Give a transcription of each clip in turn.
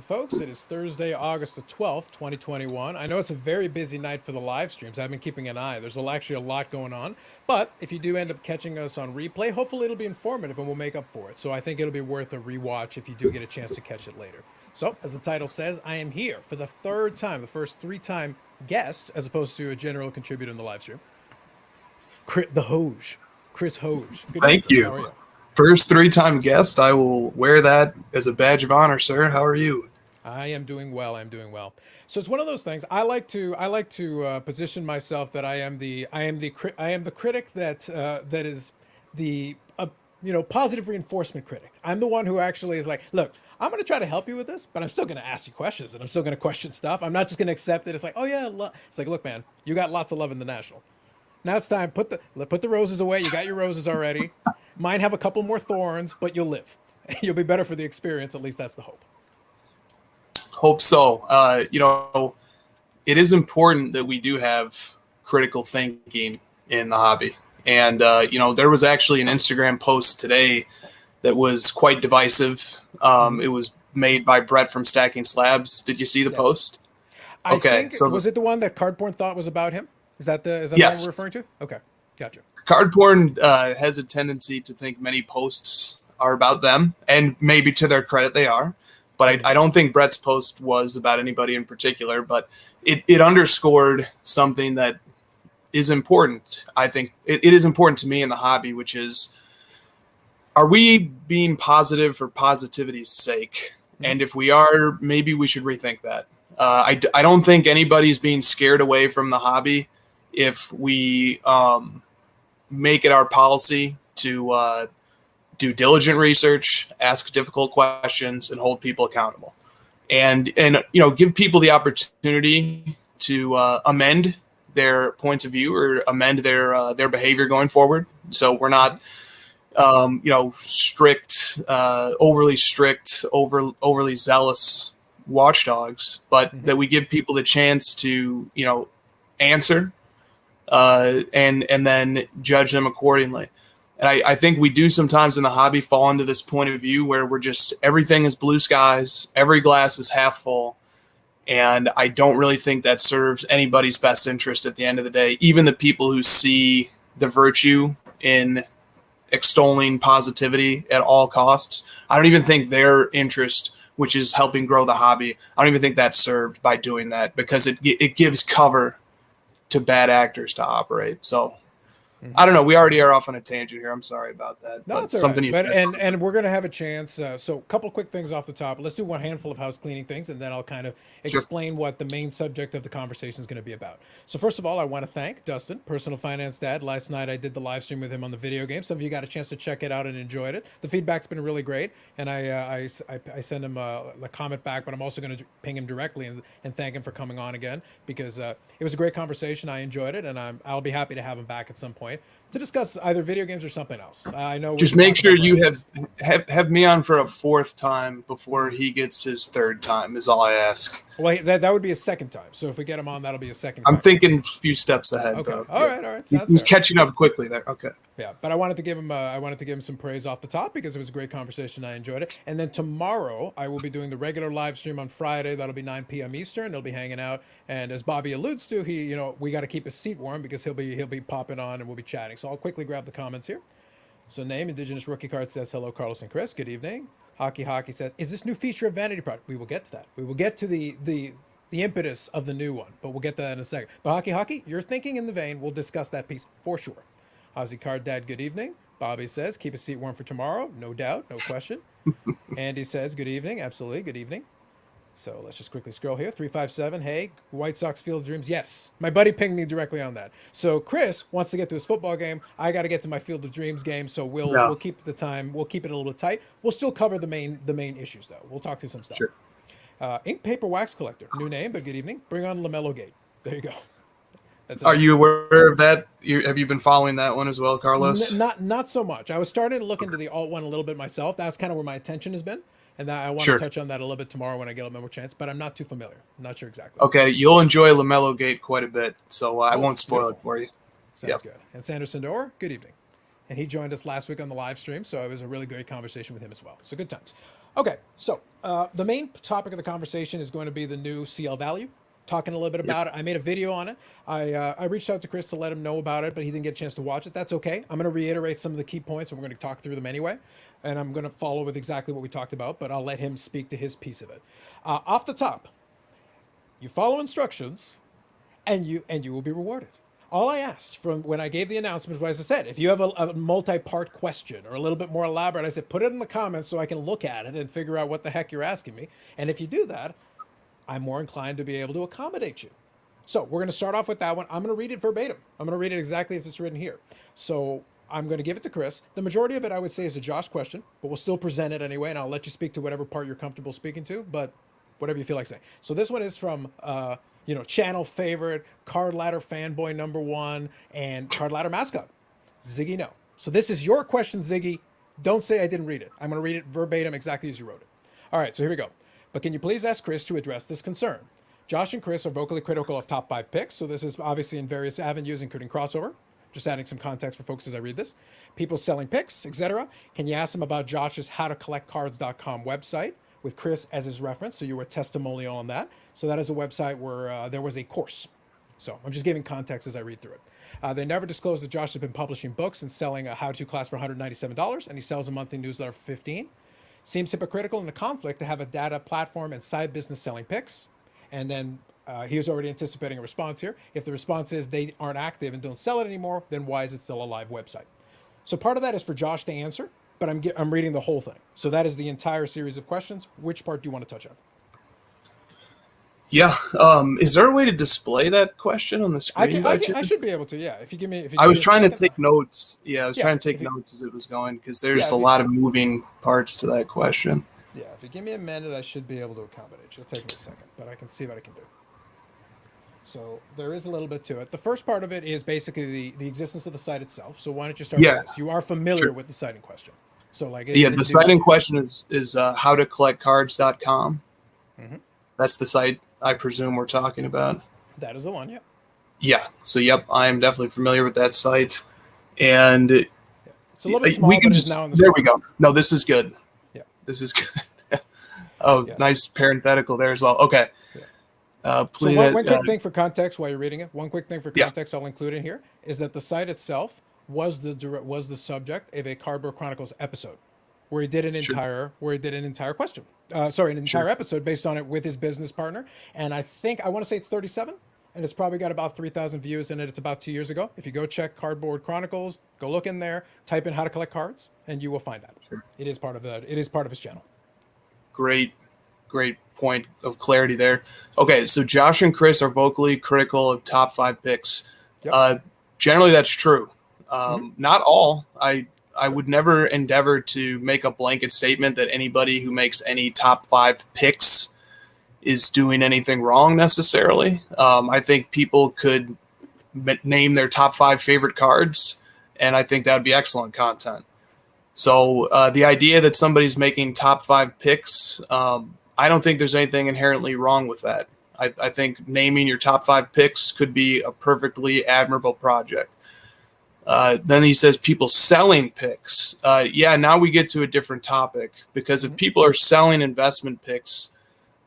evening, folks. It is Thursday, August the 12th, 2021. I know it's a very busy night for the live streams. I've been keeping an eye. There's actually a lot going on. But if you do end up catching us on replay, hopefully it'll be informative and we'll make up for it. So I think it'll be worth a rewatch if you do get a chance to catch it later. So, as the title says, I am here for the third time, the first three-time guest, as opposed to a general contributor in the live stream. The Hoge, Chris Hoge. Good Thank evening, you. How are you? First three-time guest. I will wear that as a badge of honor, sir. How are you? I am doing well. I'm doing well. So it's one of those things. I like to position myself that I am the critic that is the positive reinforcement critic. I'm the one who actually is like, look, I'm going to try to help you with this, but I'm still going to ask you questions and I'm still going to question stuff. I'm not just going to accept it. It's like, oh yeah, it's like, look, man, you got lots of love in the National. Now it's time. Put the roses away. You got your roses already. Mine have a couple more thorns, but you'll live. You'll be better for the experience. At least that's the hope. Hope so. It is important that we do have critical thinking in the hobby. And, there was actually an Instagram post today that was quite divisive. It was made by Brett from Stacking Slabs. Did you see the post? I think, was it the one that Cardporn thought was about him? Is that yes. The one we're referring to? Okay, gotcha. Cardporn has a tendency to think many posts are about them, and maybe to their credit they are. But I don't think Brett's post was about anybody in particular, but it underscored something that is important. I think it is important to me in the hobby, which is, are we being positive for positivity's sake? Mm-hmm. And if we are, maybe we should rethink that. I don't think anybody's being scared away from the hobby if we make it our policy to do diligent research, ask difficult questions, and hold people accountable, and give people the opportunity to amend their points of view or amend their behavior going forward. So we're not overly strict, overly zealous watchdogs, but that we give people the chance to answer and then judge them accordingly. And I think we do sometimes in the hobby fall into this point of view where we're just, everything is blue skies, every glass is half full. And I don't really think that serves anybody's best interest at the end of the day. Even the people who see the virtue in extolling positivity at all costs, I don't even think their interest, which is helping grow the hobby, I don't even think that's served by doing that, because it gives cover to bad actors to operate. So I don't know. We already are off on a tangent here. I'm sorry about that. No, it's something right. And we're going to have a chance. So a couple quick things off the top. Let's do one handful of house cleaning things, and then I'll kind of explain what the main subject of the conversation is going to be about. So first of all, I want to thank Dustin, Personal Finance Dad. Last night I did the live stream with him on the video game. Some of you got a chance to check it out and enjoyed it. The feedback's been really great, and I send him a comment back, but I'm also going to ping him directly and thank him for coming on again, because it was a great conversation. I enjoyed it, and I'll be happy to have him back at some point to discuss either video games or something else. I know. Just make sure you have me on for a fourth time before he gets his third time, is all I ask. Well, that would be a second time. So if we get him on, that'll be a second time. I'm thinking a few steps ahead. Okay. Though. All right. He's catching up quickly there. Okay. Yeah, but I wanted to give him some praise off the top, because it was a great conversation. I enjoyed it. And then tomorrow I will be doing the regular live stream on Friday. That'll be 9 p.m. Eastern. They'll be hanging out, and as Bobby alludes to, we got to keep his seat warm, because he'll be popping on and we'll be chatting. So I'll quickly grab the comments here. So name Indigenous Rookie Card says hello, Carlos and Chris. Good evening. Hockey says, is this new feature a vanity product? We will get to that. We will get to the impetus of the new one, but we'll get to that in a second. But Hockey, you're thinking in the vein. We'll discuss that piece for sure. Ozzy Card Dad, good evening. Bobby says, keep a seat warm for tomorrow. No doubt, no question. Andy says, good evening. Absolutely, good evening. So let's just quickly scroll here. 357, hey, White Sox Field of Dreams. Yes, my buddy pinged me directly on that. So Chris wants to get to his football game. I got to get to my Field of Dreams game, so we'll keep the time. We'll keep it a little bit tight. We'll still cover the main issues, though. We'll talk through some stuff. Sure. Ink Paper Wax Collector. New name, but good evening. Bring on LaMelo Gate. There you go. Are you aware of that? Have you been following that one as well, Carlos? Not so much. I was starting to look into the alt one a little bit myself. That's kind of where my attention has been. And I want to touch on that a little bit tomorrow when I get a little more chance, but I'm not too familiar. I'm not sure exactly. Okay, you'll enjoy LaMelo Gate quite a bit, so I won't spoil it for you. Sounds good. And Sandra Sandor, good evening. And he joined us last week on the live stream, so it was a really great conversation with him as well. So good times. Okay, so the main topic of the conversation is going to be the new CL value. Talking a little bit about it. I made a video on it. I reached out to Chris to let him know about it, but he didn't get a chance to watch it. That's okay. I'm going to reiterate some of the key points, and we're going to talk through them anyway. And I'm going to follow with exactly what we talked about, but I'll let him speak to his piece of it. Off the top, you follow instructions, and you will be rewarded. All I asked from when I gave the announcement was, as I said, if you have a multi-part question or a little bit more elaborate, I said, put it in the comments so I can look at it and figure out what the heck you're asking me. And if you do that, I'm more inclined to be able to accommodate you. So we're going to start off with that one. I'm going to read it verbatim. I'm going to read it exactly as it's written here. So I'm going to give it to Chris. The majority of it, I would say, is a Josh question, but we'll still present it anyway, and I'll let you speak to whatever part you're comfortable speaking to, but whatever you feel like saying. So this one is from, channel favorite, Card Ladder fanboy #1, and Card Ladder mascot, Ziggy No. So this is your question, Ziggy. Don't say I didn't read it. I'm going to read it verbatim exactly as you wrote it. All right, so here we go. But can you please ask Chris to address this concern? Josh and Chris are vocally critical of top 5 picks, so this is obviously in various avenues, including crossover. Just adding some context for folks as I read this. People selling picks, etc. Can you ask them about Josh's howtocollectcards.com website with Chris as his reference? So you were a testimonial on that. So that is a website where there was a course. So I'm just giving context as I read through it. They never disclosed that Josh has been publishing books and selling a how-to class for $197, and he sells a monthly newsletter for $15. Seems hypocritical and a conflict to have a data platform and side business selling picks. And then he was already anticipating a response here. If the response is they aren't active and don't sell it anymore, then why is it still a live website? So part of that is for Josh to answer, but I'm reading the whole thing. So that is the entire series of questions. Which part do you want to touch on? Yeah. Is there a way to display that question on the screen? I should be able to. Yeah. If you give me. I was trying to take notes. Yeah, I was trying to take notes as it was going because there's a lot of moving parts to that question. Yeah. If you give me a minute, I should be able to accommodate you. It'll take me a second, but I can see what I can do. So there is a little bit to it. The first part of it is basically the existence of the site itself. So why don't you start with this? You are familiar with the site in question. So the site in question is howtocollectcards.com. Mm-hmm. That's the site I presume we're talking about. That is the one, yep. Yeah. So I am definitely familiar with that site. And it's a little bit small, but it's now in the there we go. No, this is good. Yeah. This is good. Nice parenthetical there as well. Okay. Please, so one quick thing for context while you're reading it. One quick thing for context I'll include in here is that the site itself was the subject of a Cardboard Chronicles episode where he did an entire question. Entire episode based on it with his business partner. And I want to say it's 37, and it's probably got about 3,000 views in it. It's about 2 years ago. If you go check Cardboard Chronicles, go look in there, type in how to collect cards, and you will find that. Sure. It is part of his channel. Great point of clarity there. Okay, so Josh and Chris are vocally critical of top 5 picks. Yep. Generally, that's true. Not all. I would never endeavor to make a blanket statement that anybody who makes any top 5 picks is doing anything wrong necessarily. I think people could name their top 5 favorite cards, and I think that would be excellent content. So the idea that somebody's making top 5 picks, I don't think there's anything inherently wrong with that. I think naming your top 5 picks could be a perfectly admirable project. Then he says people selling picks. Now we get to a different topic because if people are selling investment picks,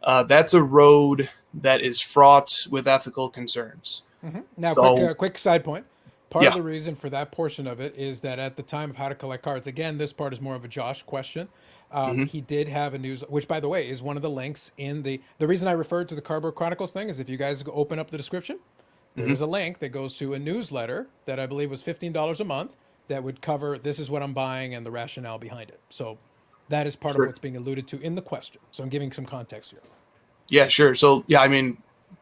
that's a road that is fraught with ethical concerns. Mm-hmm. Now, quick side point. Part of the reason for that portion of it is that at the time of how to collect cards, again, this part is more of a Josh question. He did have a news, which by the way is one of the links in the reason I referred to the Cardboard Chronicles thing is if you guys open up the description, there's a link that goes to a newsletter that I believe was $15 a month that would cover this is what I'm buying and the rationale behind it. So that is part of what's being alluded to in the question. So I'm giving some context here. Yeah, sure. So I mean,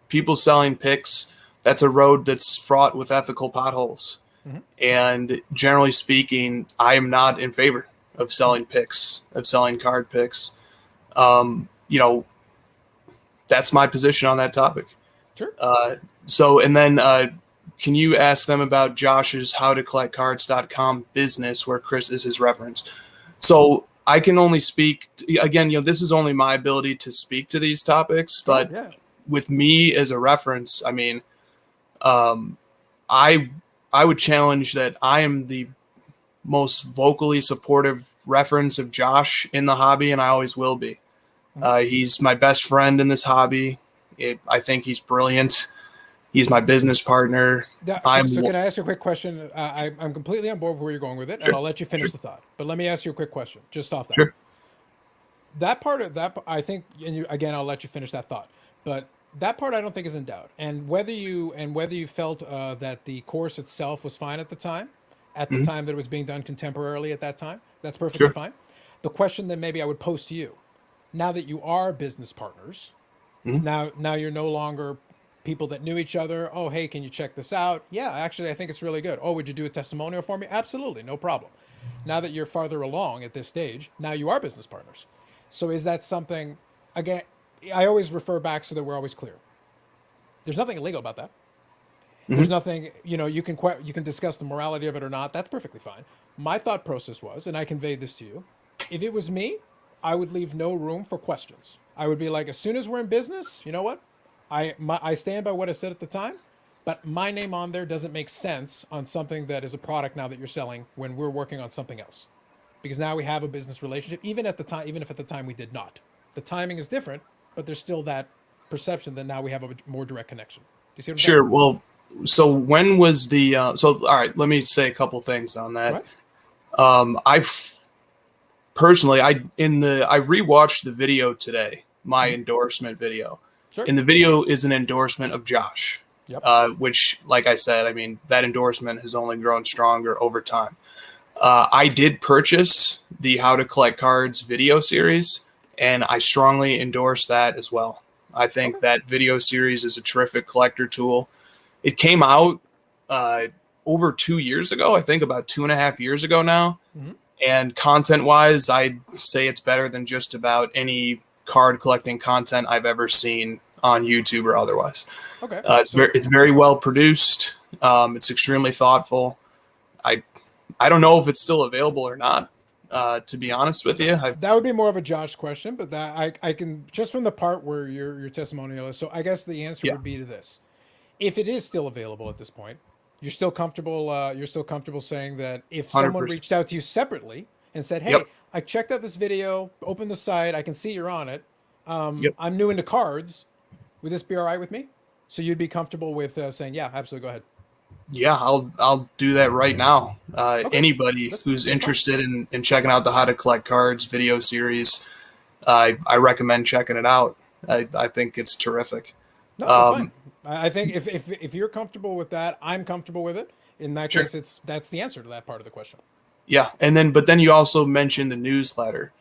people selling picks, that's a road that's fraught with ethical potholes. Mm-hmm. And generally speaking, I am not in favor of selling picks, of selling card picks. That's my position on that topic. Sure. Can you ask them about Josh's howtocollectcards.com business where Chris is his reference? So I can only speak this is only my ability to speak to these topics, but with me as a reference, I mean, I would challenge that I am the most vocally supportive reference of Josh in the hobby, and I always will be. He's my best friend in this hobby. I think he's brilliant. He's my business partner. So can I ask you a quick question? I'm completely on board with where you're going with it, and I'll let you finish the thought. But let me ask you a quick question, just off that. Sure. That part of that, I think, and again, I'll let you finish that thought. But that part, I don't think is in doubt. And whether you felt that the course itself was fine at the time that it was being done contemporarily at that time, that's perfectly fine. The question that maybe I would pose to you, now that you are business partners, now you're no longer people that knew each other. Oh, hey, can you check this out? Yeah, actually, I think it's really good. Oh, would you do a testimonial for me? Absolutely, no problem. Now that you're farther along at this stage, now you are business partners. So is that something, again, I always refer back so that we're always clear. There's nothing illegal about that. There's nothing, you can discuss the morality of it or not. That's perfectly fine. My thought process was, and I conveyed this to you, if it was me, I would leave no room for questions. I would be like, as soon as we're in business, you know what? I stand by what I said at the time, but my name on there doesn't make sense on something that is a product now that you're selling when we're working on something else. Because now we have a business relationship, even if at the time we did not. The timing is different, but there's still that perception that now we have a more direct connection. Do you see what I'm saying? Sure. Well, so when was the all right, let me say a couple things on that. Right. I've personally I rewatched the video today, my endorsement video. Sure. And the video is an endorsement of Josh. Yep. Which, like I said, I mean, that endorsement has only grown stronger over time. I did purchase the How to Collect Cards video series, and I strongly endorse that as well. I think that video series is a terrific collector tool. It came out over 2 years ago, I think about 2.5 years ago now. And content-wise, I'd say it's better than just about any card collecting content I've ever seen on YouTube or otherwise. Okay. It's very well produced. It's extremely thoughtful. I don't know if it's still available or not, to be honest with you. That would be more of a Josh question, but that I can, just from the part where your testimonial is. So I guess the answer would be to this. If it is still available at this point, you're still comfortable saying that if 100%. someone reached out to you separately and said, hey, I checked out this video, open the site, I can see you're on it. I'm new into cards. Would this be all right with me? So you'd be comfortable with saying, yeah, absolutely, go ahead. Yeah, I'll do that right now. Anybody who's interested in checking out the How to Collect Cards video series, I recommend checking it out. I think it's terrific. No, that's fine. I think if you're comfortable with that, I'm comfortable with it. In that case, that's the answer to that part of the question. Yeah, but then you also mentioned the newsletter.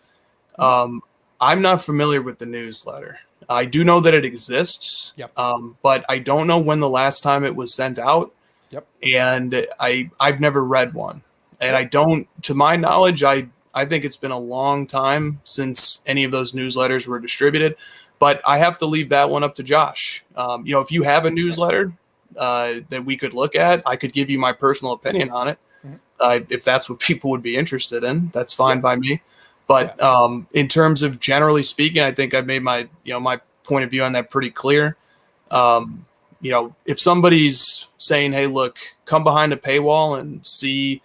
I'm not familiar with the newsletter. I do know that it exists, but I don't know when the last time it was sent out. And I've never read one. And I don't, to my knowledge, I think it's been a long time since any of those newsletters were distributed. But I have to leave that one up to Josh. If you have a newsletter that we could look at, I could give you my personal opinion on it. If that's what people would be interested in, that's fine by me. But in terms of generally speaking, I think I've made my point of view on that pretty clear. If somebody's saying, hey, look, come behind a paywall and see,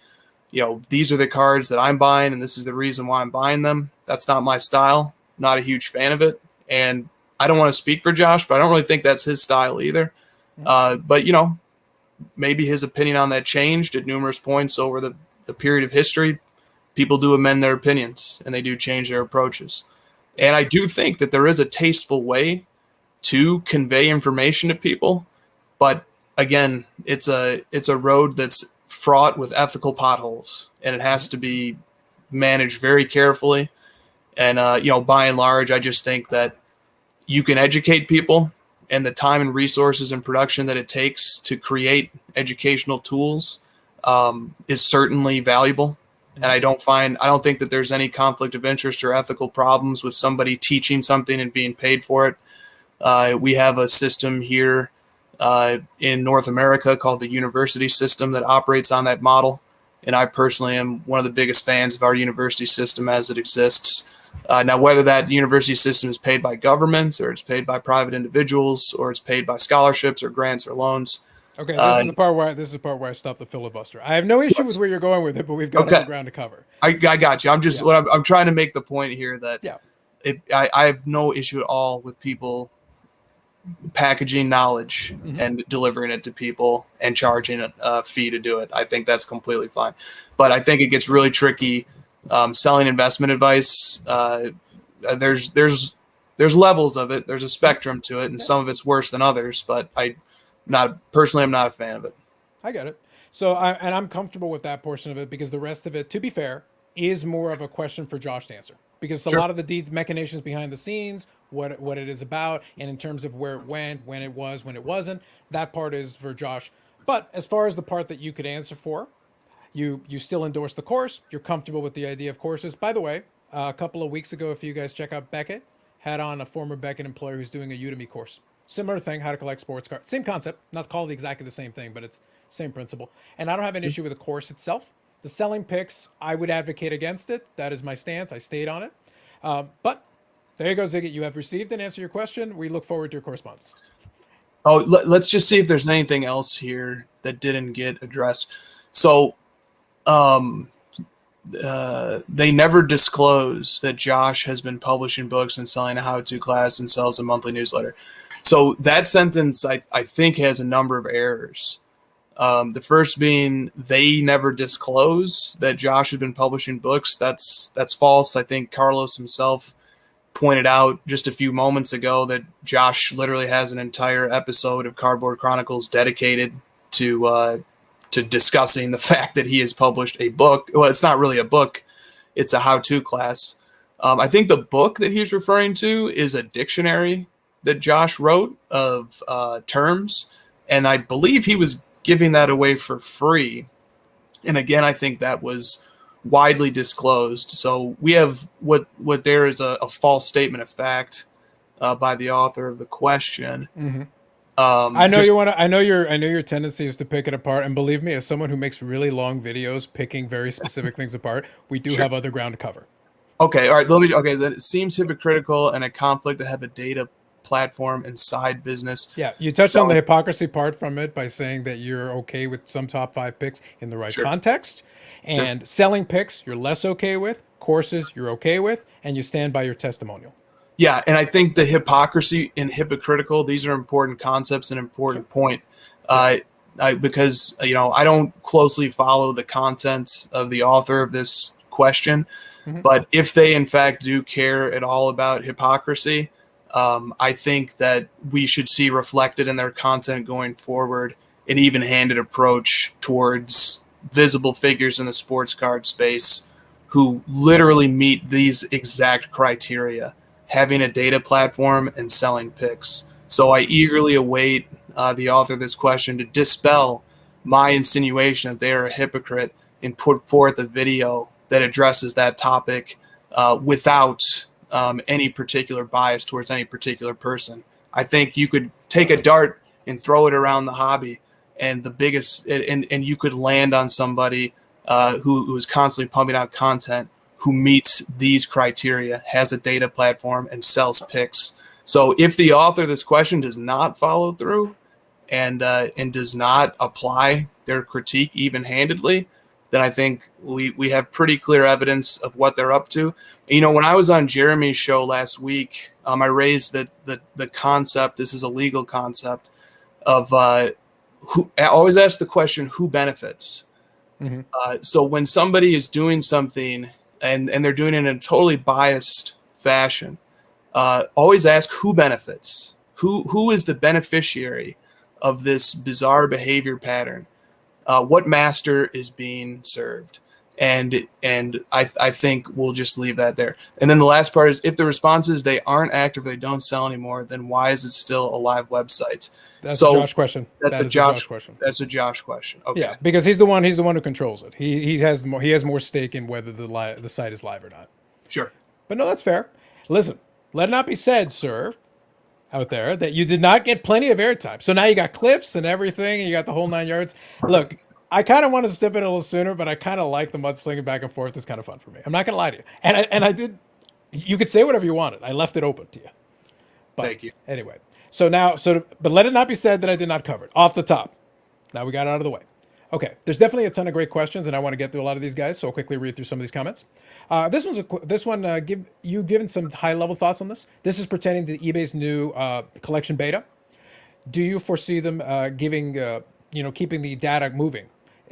these are the cards that I'm buying and this is the reason why I'm buying them. That's not my style. Not a huge fan of it. And I don't want to speak for Josh, but I don't really think that's his style either. But maybe his opinion on that changed at numerous points over the period of history. People do amend their opinions and they do change their approaches. And I do think that there is a tasteful way to convey information to people. But again, it's a road that's fraught with ethical potholes, and it has to be managed very carefully. And, by and large, I just think that you can educate people, and the time and resources and production that it takes to create educational tools is certainly valuable. And I don't think that there's any conflict of interest or ethical problems with somebody teaching something and being paid for it. We have a system here in North America called the university system that operates on that model. And I personally am one of the biggest fans of our university system as it exists. Now, whether that university system is paid by governments or it's paid by private individuals or it's paid by scholarships or grants or loans. Okay, this is the part where I stop the filibuster. I have no issue with where you're going with it, but we've got other ground to cover. I got you. I'm just I'm trying to make the point here that I have no issue at all with people packaging knowledge and delivering it to people and charging a fee to do it. I think that's completely fine. But I think it gets really tricky selling investment advice. There's levels of it. There's a spectrum to it, and some of it's worse than others. But I'm not a fan of it. I get it. So I'm comfortable with that portion of it because the rest of it, to be fair, is more of a question for Josh to answer. Because a lot of the machinations behind the scenes, what it is about, and in terms of where it went, when it was, when it wasn't, that part is for Josh. But as far as the part that you could answer for, you still endorse the course. You're comfortable with the idea of courses. By the way, a couple of weeks ago, if you guys check out Beckett, had on a former Beckett employee who's doing a Udemy course. Similar thing, how to collect sports cards. Same concept, not called exactly the same thing, but it's same principle. And I don't have an issue with the course itself. The selling picks, I would advocate against it. That is my stance. I stayed on it. But there you go, Ziggy. You have received and answered your question. We look forward to your correspondence. Oh, let's just see if there's anything else here that didn't get addressed. So, they never disclose that Josh has been publishing books and selling a how-to class and sells a monthly newsletter. So that sentence, I think, has a number of errors. The first being they never disclose that Josh has been publishing books. That's false. I think Carlos himself pointed out just a few moments ago that Josh literally has an entire episode of Cardboard Chronicles dedicated to discussing the fact that he has published a book. Well, it's not really a book. It's a how-to class. I think the book that he's referring to is a dictionary that Josh wrote of terms. And I believe he was giving that away for free. And again, I think that was widely disclosed. So we have what there is a false statement of fact by the author of the question. Mm-hmm. I know your tendency is to pick it apart, and believe me, as someone who makes really long videos picking very specific things apart, we do have other ground to cover. Okay, all right. Then it seems hypocritical and a conflict to have a data platform and side business. Yeah, you touched on the hypocrisy part from it by saying that you're okay with some top 5 picks in the right context, and selling picks you're less okay with, courses you're okay with, and you stand by your testimonial. Yeah, and I think the hypocrisy and hypocritical, these are important concepts, an important point. Because I don't closely follow the content of the author of this question, but if they in fact do care at all about hypocrisy, I think that we should see reflected in their content going forward an even-handed approach towards visible figures in the sports card space who literally meet these exact criteria, having a data platform and selling picks. So I eagerly await the author of this question to dispel my insinuation that they are a hypocrite and put forth a video that addresses that topic without any particular bias towards any particular person. I think you could take a dart and throw it around the hobby, and you could land on somebody who is constantly pumping out content who meets these criteria, has a data platform, and sells picks. So if the author of this question does not follow through and does not apply their critique even-handedly, then I think we have pretty clear evidence of what they're up to. When I was on Jeremy's show last week, I raised the concept, this is a legal concept, of I always ask the question, who benefits? So when somebody is doing something and they're doing it in a totally biased fashion, always ask who benefits, who is the beneficiary of this bizarre behavior pattern, what master is being served, and I think we'll just leave that there. And then the last part is, if the response is they aren't active, they don't sell anymore, then why is it still a live website? That's a Josh question. That's a Josh question. That's a Josh question. Okay. Yeah, because he's the one who controls it. He has more stake in whether the site is live or not. Sure. But no, that's fair. Listen, let it not be said, sir, out there, that you did not get plenty of airtime. So now you got clips and everything, and you got the whole 9 yards. Look, I kind of wanted to step in a little sooner, but I kind of like the mudslinging back and forth. It's kind of fun for me. I'm not going to lie to you. And I did. You could say whatever you wanted. I left it open to you. But thank you. Anyway, but let it not be said that I did not cover it off the top. Now we got it out of the way. Okay, there's definitely a ton of great questions, and I want to get through a lot of these guys, so I'll quickly read through some of these comments. You've given some high level thoughts on this. This is pertaining to eBay's new collection beta. Do you foresee them keeping the data moving?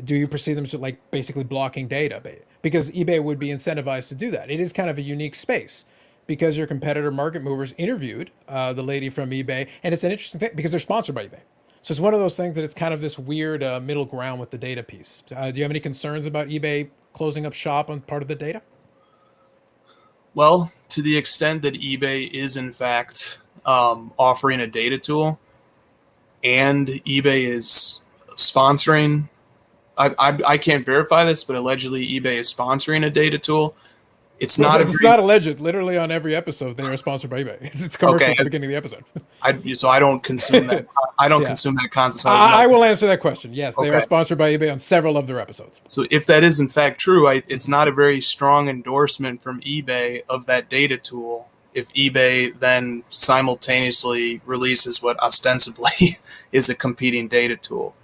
Do you perceive them to like basically blocking data? Because eBay would be incentivized to do that. It is kind of a unique space because your competitor Market Movers interviewed the lady from eBay, and it's an interesting thing because they're sponsored by eBay. So it's one of those things that it's kind of this weird middle ground with the data piece. Do you have any concerns about eBay closing up shop on part of the data? Well, to the extent that eBay is in fact offering a data tool, and eBay is sponsoring, I can't verify this, but allegedly eBay is sponsoring a data tool. It's not. It's not alleged. Literally on every episode, they are sponsored by eBay. It's commercial at the beginning of the episode. So I don't consume that. I don't consume that content. So I will answer that question. Yes, they are sponsored by eBay on several of their episodes. So if that is in fact true, it's not a very strong endorsement from eBay of that data tool. If eBay then simultaneously releases what ostensibly is a competing data tool,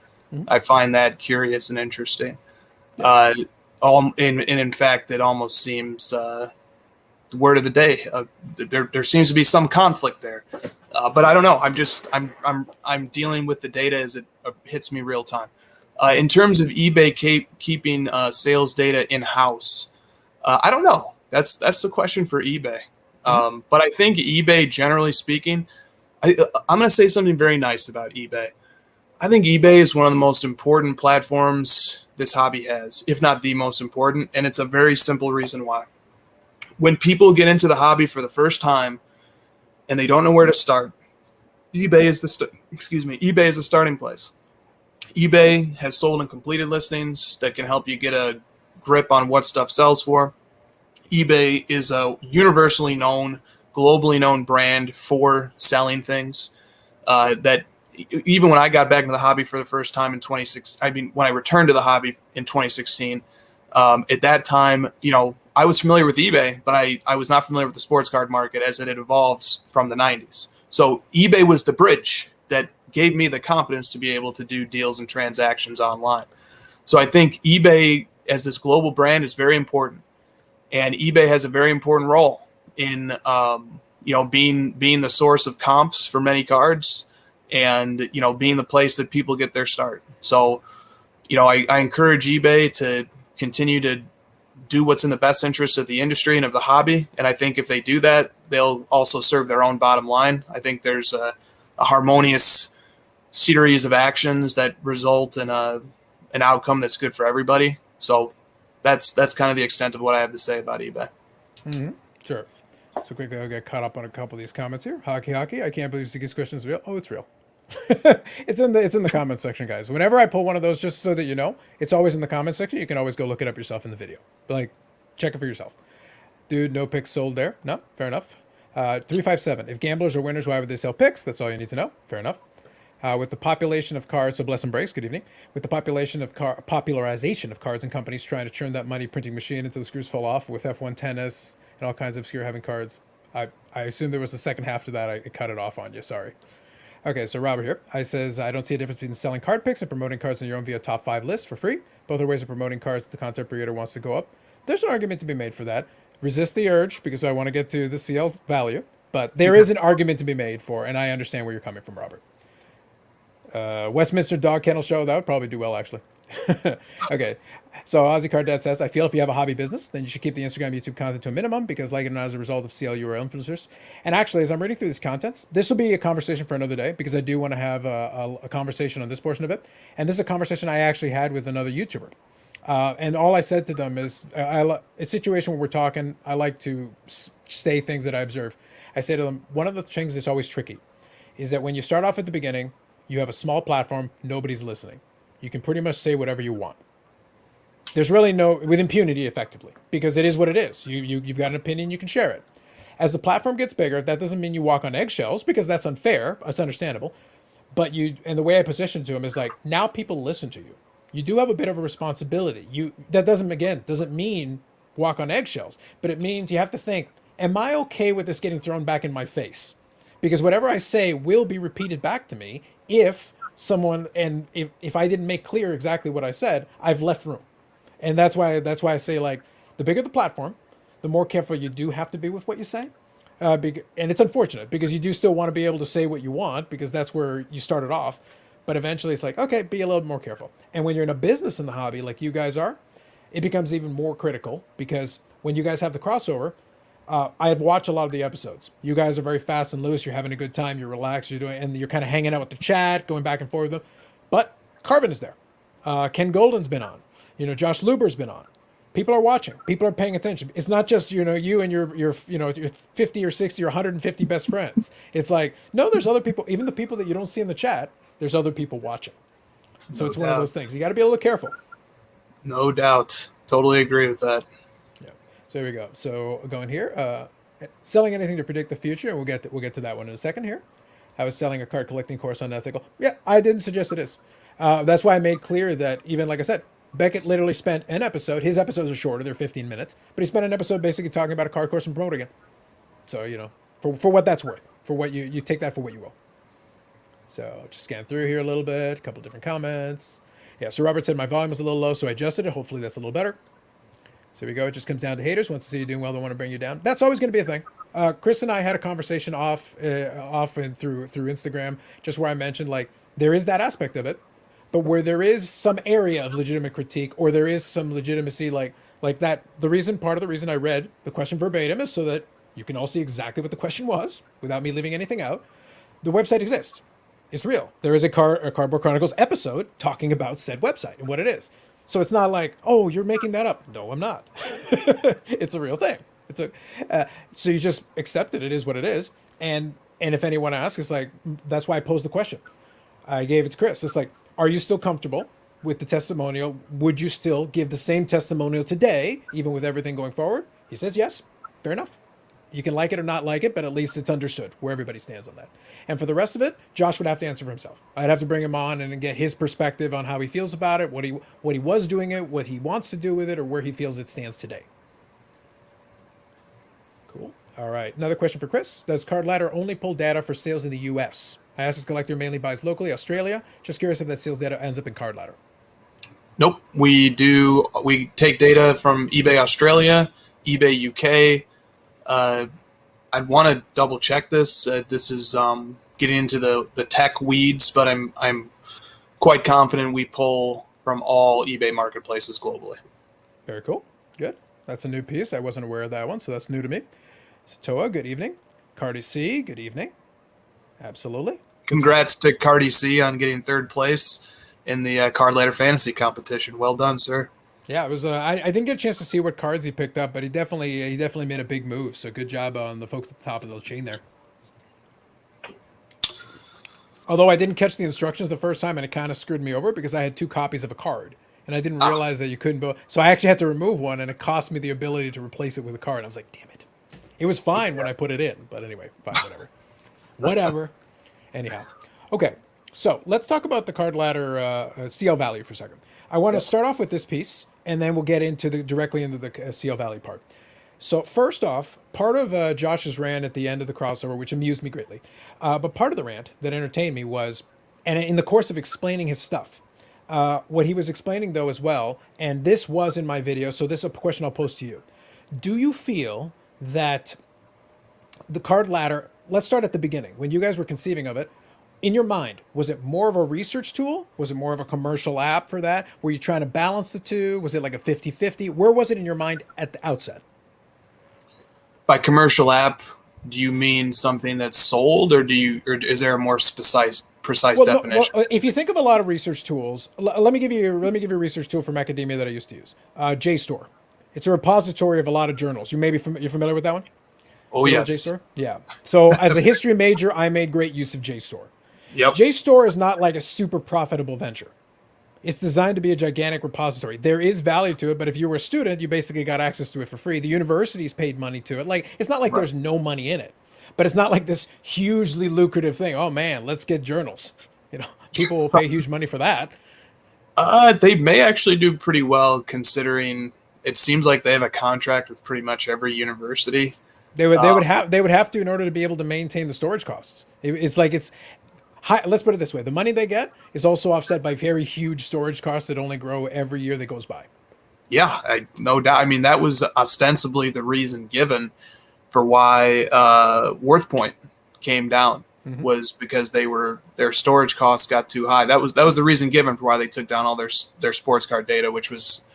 I find that curious and interesting. In fact, it almost seems the word of the day. There seems to be some conflict there, but I don't know. I'm dealing with the data as it hits me real time. In terms of eBay keeping sales data in house, I don't know. That's the question for eBay. But I think eBay, generally speaking, I'm going to say something very nice about eBay. I think eBay is one of the most important platforms this hobby has, if not the most important, and it's a very simple reason why. When people get into the hobby for the first time and they don't know where to start, eBay is eBay is the starting place. eBay has sold and completed listings that can help you get a grip on what stuff sells for. eBay is a universally known, globally known brand for selling things that even when I got back into the hobby for the first time in 2016, when I returned to the hobby in 2016, at that time, I was familiar with eBay, but I was not familiar with the sports card market as it had evolved from the 90s. So eBay was the bridge that gave me the confidence to be able to do deals and transactions online. So I think eBay as this global brand is very important, and eBay has a very important role in being the source of comps for many cards, and being the place that people get their start. So I encourage eBay to continue to do what's in the best interest of the industry and of the hobby, and I think if they do that, they'll also serve their own bottom line. I think there's a harmonious series of actions that result in an outcome that's good for everybody. So that's kind of the extent of what I have to say about eBay. Mm-hmm. Sure. So quickly, I'll get caught up on a couple of these comments here. Hockey. I can't believe this question is real. Oh, it's real. It's in the comment section, guys. Whenever I pull one of those, just so that you know, it's always in the comment section. You can always go look it up yourself in the video. But check it for yourself. Dude, no picks sold there. No, fair enough. 357. If gamblers are winners, why would they sell picks? That's all you need to know. Fair enough. With the population of cards, so bless and breaks, good evening. With the popularization of cards and companies trying to churn that money printing machine until the screws fall off with F1 tennis and all kinds of obscure having cards. I assume there was a second half to that. I cut it off on you. Sorry. Okay, so Robert here. I says, I don't see a difference between selling card picks and promoting cards on your own via top 5 lists for free. Both are ways of promoting cards the content creator wants to go up. There's an argument to be made for that. Resist the urge because I want to get to the CL value. But there is an argument to be made for, and I understand where you're coming from, Robert. Westminster Dog Kennel Show, that would probably do well, actually. Okay, so Ozzy Cardet says, I feel if you have a hobby business, then you should keep the Instagram, YouTube content to a minimum because like it or not as a result of CL URL influencers. And actually, as I'm reading through these contents, this will be a conversation for another day because I do want to have a conversation on this portion of it. And this is a conversation I actually had with another YouTuber. And all I said to them is, a situation where we're talking, I like to say things that I observe. I say to them, one of the things that's always tricky is that when you start off at the beginning, you have a small platform, nobody's listening. You can pretty much say whatever you want. There's really with impunity, effectively, because it is what it is. You've got an opinion, you can share it. As the platform gets bigger, that doesn't mean you walk on eggshells, because that's unfair. It's understandable. But and the way I position to him is now people listen to you. You do have a bit of a responsibility. That doesn't mean walk on eggshells, but it means you have to think, am I okay with this getting thrown back in my face? Because whatever I say will be repeated back to me if someone, and if I didn't make clear exactly what I said, I've left room. And that's why I say, like, the bigger the platform, the more careful you do have to be with what you say. And it's unfortunate because you do still want to be able to say what you want because that's where you started off. But eventually it's like, okay, be a little more careful. And when you're in a business in the hobby like you guys are, it becomes even more critical because when you guys have the crossover, I have watched a lot of the episodes. You guys are very fast and loose. You're having a good time. You're relaxed. You're doing, and you're kind of hanging out with the chat, going back and forth with them. But Carvin is there. Ken Golden's been on. Josh Luber's been on. People are watching. People are paying attention. It's not just you and your 50 or 60 or 150 best friends. It's like, no, there's other people. Even the people that you don't see in the chat, there's other people watching. So it's one of those things. You got to be a little careful. No doubt. Totally agree with that. Yeah. So here we go. So going here, selling anything to predict the future, and we'll get to that one in a second here. I was selling a card collecting course on ethical. Yeah, I didn't suggest it is. That's why I made clear that even, like I said, Beckett literally spent an episode. His episodes are shorter; they're 15 minutes, but he spent an episode basically talking about a card course and promoting it. So for what that's worth, for what you take that for what you will. So just scan through here a little bit, a couple different comments. Yeah, so Robert said my volume was a little low, so I adjusted it. Hopefully that's a little better. So here we go. It just comes down to haters. Once they see you doing well, they want to bring you down. That's always going to be a thing. Chris and I had a conversation off and through Instagram, just where I mentioned, like, there is that aspect of it, but where there is some area of legitimate critique or there is some legitimacy, like that. Part of the reason I read the question verbatim is so that you can all see exactly what the question was without me leaving anything out. The website exists. It's real. There is a Cardboard Chronicles episode talking about said website and what it is. So it's not like, oh, you're making that up. No, I'm not. It's a real thing. So you just accept it. It is what it is. And if anyone asks, it's like, that's why I posed the question. I gave it to Chris. It's like, are you still comfortable with the testimonial? Would you still give the same testimonial today, even with everything going forward? He says yes. Fair enough. You can like it or not like it, but at least it's understood where everybody stands on that. And for the rest of it, Josh would have to answer for himself. I'd have to bring him on and get his perspective on how he feels about it, what he was doing it, what he wants to do with it, or where he feels it stands today. Cool. All right. Another question for Chris. Does Card Ladder only pull data for sales in the U.S.? I asked this collector mainly buys locally, Australia. Just curious if that sales data ends up in Card Ladder. Nope. We take data from eBay Australia, eBay UK. I'd want to double check this. This is getting into the tech weeds, but I'm quite confident we pull from all eBay marketplaces globally. Very cool. Good. That's a new piece. I wasn't aware of that one, so that's new to me. Toa, good evening. Cardi C, good evening. Absolutely. Congrats to Cardi C on getting third place in the Card Ladder Fantasy competition. Well done, sir. Yeah, it was. I didn't get a chance to see what cards he picked up, but he definitely made a big move. So good job on the folks at the top of the chain there. Although I didn't catch the instructions the first time, and it kind of screwed me over because I had 2 copies of a card, and I didn't realize that you couldn't. So I actually had to remove one, and it cost me the ability to replace it with a card. I was like, damn it. It was fine when I put it in, but anyway, fine, whatever. Anyhow, okay. So let's talk about the Card Ladder CL value for a second. I want to start off with this piece, and then we'll get directly into the CL value part. So first off, part of Josh's rant at the end of the crossover, which amused me greatly, but part of the rant that entertained me was, and in the course of explaining his stuff, what he was explaining though as well, and this was in my video, so this is a question I'll pose to you. Do you feel that the Card Ladder, let's start at the beginning, when you guys were conceiving of it, in your mind, was it more of a research tool? Was it more of a commercial app for that? Were you trying to balance the two? Was it like a 50-50? Where was it in your mind at the outset? By commercial app, do you mean something that's sold, or is there a more precise definition? Well, if you think of a lot of research tools, let me give you a research tool from academia that I used to use. JSTOR. It's a repository of a lot of journals. You're familiar with that one? Oh, yes. JSTOR? Yeah. So as a history major, I made great use of JSTOR. Yep. JSTOR is not like a super profitable venture. It's designed to be a gigantic repository. There is value to it, but if you were a student, you basically got access to it for free. The universities paid money to it. Like, it's not like there's no money in it, but it's not like this hugely lucrative thing. Oh man, let's get journals. People will pay huge money for that. They may actually do pretty well, considering it seems like they have a contract with pretty much every university. They would have to in order to be able to maintain the storage costs. let's put it this way: the money they get is also offset by very huge storage costs that only grow every year that goes by. Yeah, no doubt. I mean, that was ostensibly the reason given for why WorthPoint came down, was because their storage costs got too high. That was the reason given for why they took down all their sports card data, which was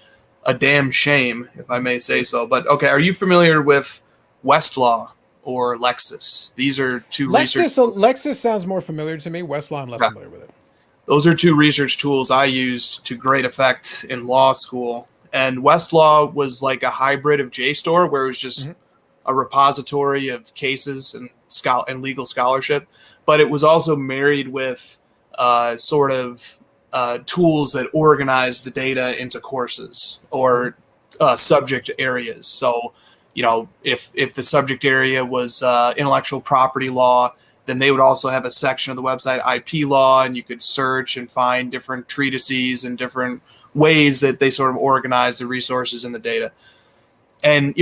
a damn shame, if I may say so. But okay, are you familiar with Westlaw or Lexis? These are two Lexis sounds more familiar to me. Westlaw, I'm less familiar with it. Those are two research tools I used to great effect in law school. And Westlaw was like a hybrid of JSTOR, where it was just a repository of cases and legal scholarship, but it was also married with sort of tools that organize the data into courses or subject areas. So, if the subject area was intellectual property law, then they would also have a section of the website, IP law, and you could search and find different treatises and different ways that they sort of organize the resources and the data. And,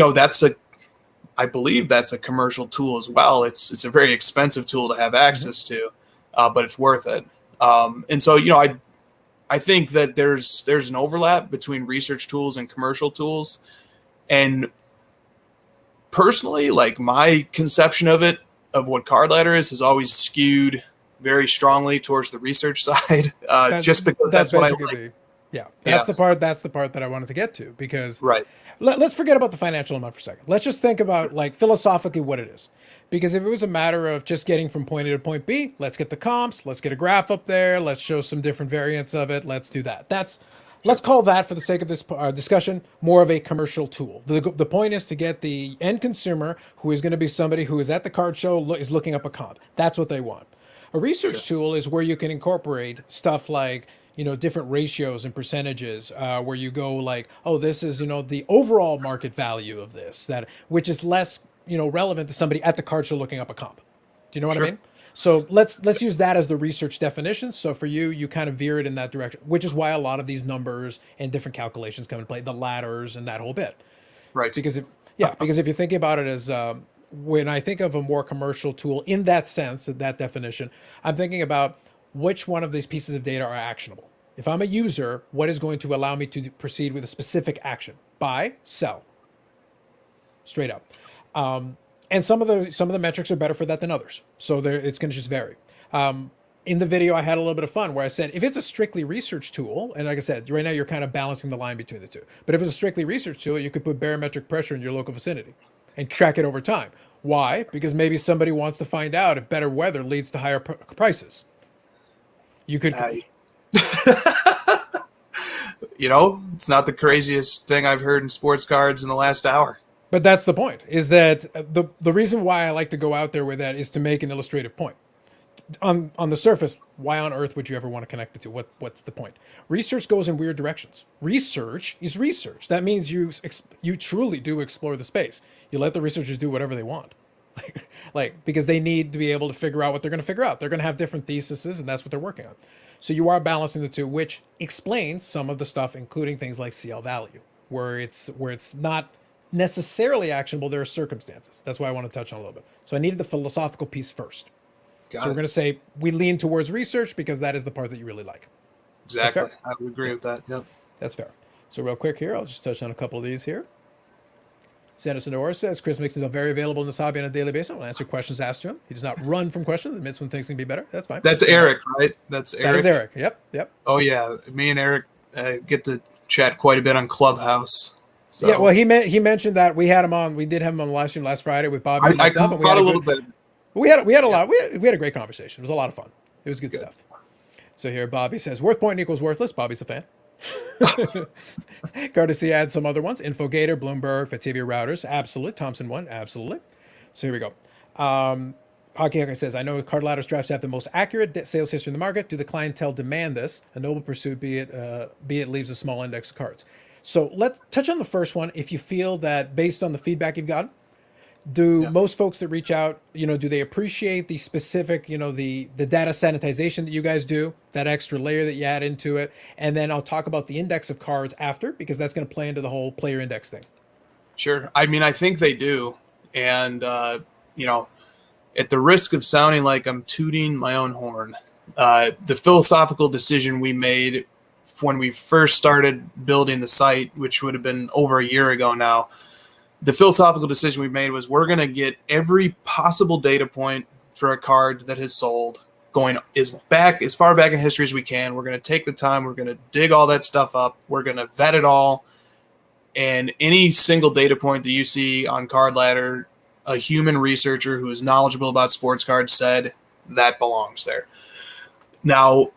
I believe that's a commercial tool as well. It's a very expensive tool to have access to, but it's worth it. And so, I think that there's an overlap between research tools and commercial tools. And personally, like, my conception of what Card Ladder is, has always skewed very strongly towards the research side, just because that's what I like. That's the part that I wanted to get to, because right. Let's forget about the financial amount for a second. Let's just think about, like, philosophically what it is. Because if it was a matter of just getting from point A to point B, let's get the comps, let's get a graph up there, let's show some different variants of it, let's do that. Let's call that, for the sake of this discussion, more of a commercial tool. The point is to get the end consumer, who is going to be somebody who is at the card show, is looking up a comp. That's what they want. A research tool is where you can incorporate stuff like, different ratios and percentages, where you go like, oh, this is, the overall market value of this, which is less, relevant to somebody at the card show looking up a comp. Do you know what I mean? So let's use that as the research definition. So for you kind of veer it in that direction, which is why a lot of these numbers and different calculations come into play, the ladders and that whole bit. Right. Because if you're thinking about it as, when I think of a more commercial tool in that sense, that definition, I'm thinking about which one of these pieces of data are actionable. If I'm a user, what is going to allow me to proceed with a specific action? Buy, sell. Straight up. And some of the metrics are better for that than others. So it's going to just vary. In the video, I had a little bit of fun where I said, if it's a strictly research tool, and like I said, right now you're kind of balancing the line between the two. But if it's a strictly research tool, you could put barometric pressure in your local vicinity and track it over time. Why? Because maybe somebody wants to find out if better weather leads to higher prices. You could, it's not the craziest thing I've heard in sports cards in the last hour. But that's the point, is that the reason why I like to go out there with that is to make an illustrative point. On the surface, why on earth would you ever want to connect the two? What's the point? Research goes in weird directions. Research is research. That means you truly do explore the space. You let the researchers do whatever they want. Because they need to be able to figure out what they're going to figure out. They're going to have different theses, and that's what they're working on. So you are balancing the two, which explains some of the stuff, including things like CL value, where it's not necessarily actionable. There are circumstances. That's why I want to touch on a little bit. So I needed the philosophical piece first. So we're going to say we lean towards research because that is the part that you really like. Exactly. I would agree with that. Yep. That's fair. So real quick here, I'll just touch on a couple of these here. Santa Sonora says, Chris makes himself very available in this hobby on a daily basis. I'll answer questions asked to him. He does not run from questions. Admits when things can be better. That's fine. That's Eric, right? That's Eric. That is Eric. Yep. Oh, yeah. Me and Eric get to chat quite a bit on Clubhouse. So. Yeah, well, he mentioned that we had him on. We did have him on the live stream last Friday with Bobby and myself. I caught a little bit. We had a lot. We had a great conversation. It was a lot of fun. It was good stuff. So here, Bobby says, WorthPoint equals worthless. Bobby's a fan. Courtesy adds some other ones. Infogator, Bloomberg, Fativia routers. Absolutely. Thompson 1. Absolutely. So here we go. Hockey Hunter says, I know card ladder straps have the most accurate sales history in the market. Do the clientele demand this? A noble pursuit, be it leaves a small index of cards. So let's touch on the first one. If you feel that based on the feedback you've gotten, most folks that reach out, do they appreciate the specific, the data sanitization that you guys do, that extra layer that you add into it? And then I'll talk about the index of cards after, because that's going to play into the whole player index thing. Sure. I mean, I think they do. And, at the risk of sounding like I'm tooting my own horn, The philosophical decision we made when we first started building the site, which would have been over a year ago now, the philosophical decision we made was we're going to get every possible data point for a card that has sold going as far back in history as we can. We're going to take the time. We're going to dig all that stuff up. We're going to vet it all. And any single data point that you see on Card Ladder, a human researcher who is knowledgeable about sports cards said that belongs there. Now,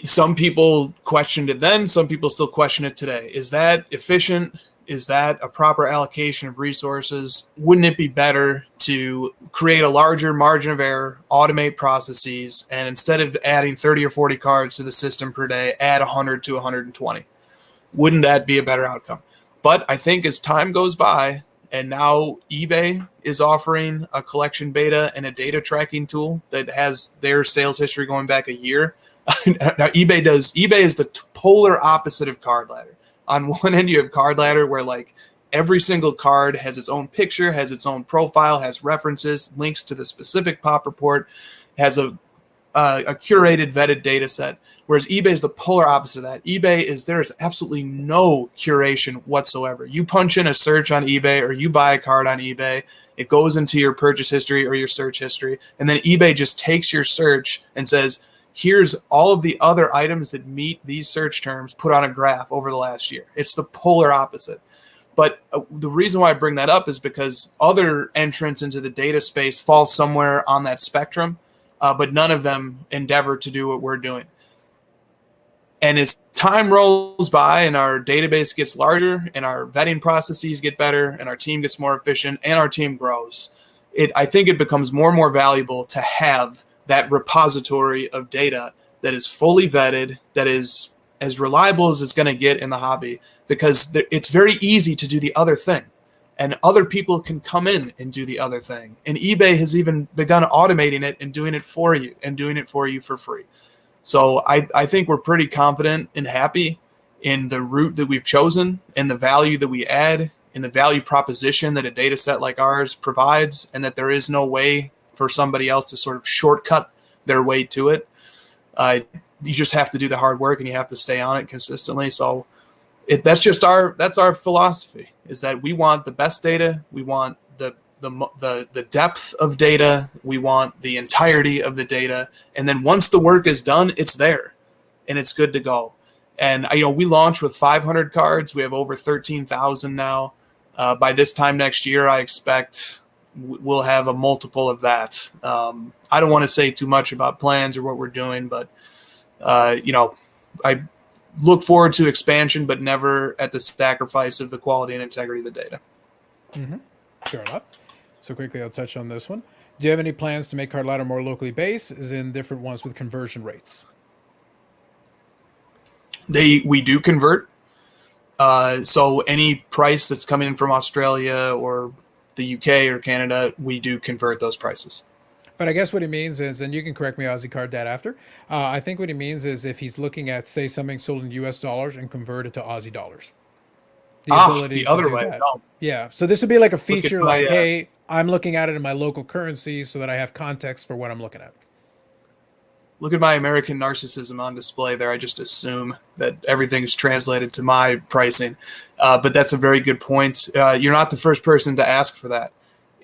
some people questioned it then. Some people still question it today. Is that efficient? Is that a proper allocation of resources? Wouldn't it be better to create a larger margin of error, automate processes, and instead of adding 30 or 40 cards to the system per day, add 100 to 120? Wouldn't that be a better outcome? But I think as time goes by, and now eBay is offering a collection beta and a data tracking tool that has their sales history going back a year. Now eBay is the polar opposite of Card Ladder. On one end, you have Card Ladder where like every single card has its own picture, has its own profile, has references, links to the specific pop report, has a curated, vetted data set. Whereas eBay is the polar opposite of that. There is absolutely no curation whatsoever. You punch in a search on eBay or you buy a card on eBay, it goes into your purchase history or your search history, and then eBay just takes your search and says, here's all of the other items that meet these search terms put on a graph over the last year. It's the polar opposite. But the reason why I bring that up is because other entrants into the data space fall somewhere on that spectrum, but none of them endeavor to do what we're doing. And as time rolls by and our database gets larger and our vetting processes get better and our team gets more efficient and our team grows, I think it becomes more and more valuable to have that repository of data that is fully vetted, that is as reliable as it's going to get in the hobby, because it's very easy to do the other thing. And other people can come in and do the other thing. And eBay has even begun automating it and doing it for you for free. So I think we're pretty confident and happy in the route that we've chosen and the value that we add and the value proposition that a data set like ours provides, and that there is no way for somebody else to sort of shortcut their way to it. You just have to do the hard work and you have to stay on it consistently. So that's our philosophy, is that we want the best data. We want the depth of data. We want the entirety of the data. And then once the work is done, it's there and it's good to go. And we launched with 500 cards. We have over 13,000 now. By this time next year, I expect we'll have a multiple of that. I don't want to say too much about plans or what we're doing, but I look forward to expansion, but never at the sacrifice of the quality and integrity of the data. Mm-hmm. Fair enough. So quickly, I'll touch on this one. Do you have any plans to make Card Ladder more locally based, as in different ones with conversion rates? We do convert. So any price that's coming in from Australia or the UK or Canada, we do convert those prices. But I guess what he means is, and you can correct me, Aussie Card Dad, after. I think what he means is if he's looking at, say, something sold in US dollars and converted to Aussie dollars. The other way. No. Yeah. So this would be like a feature like, hey, I'm looking at it in my local currency so that I have context for what I'm looking at. Look at my American narcissism on display there. I just assume that everything is translated to my pricing. But that's a very good point. You're not the first person to ask for that.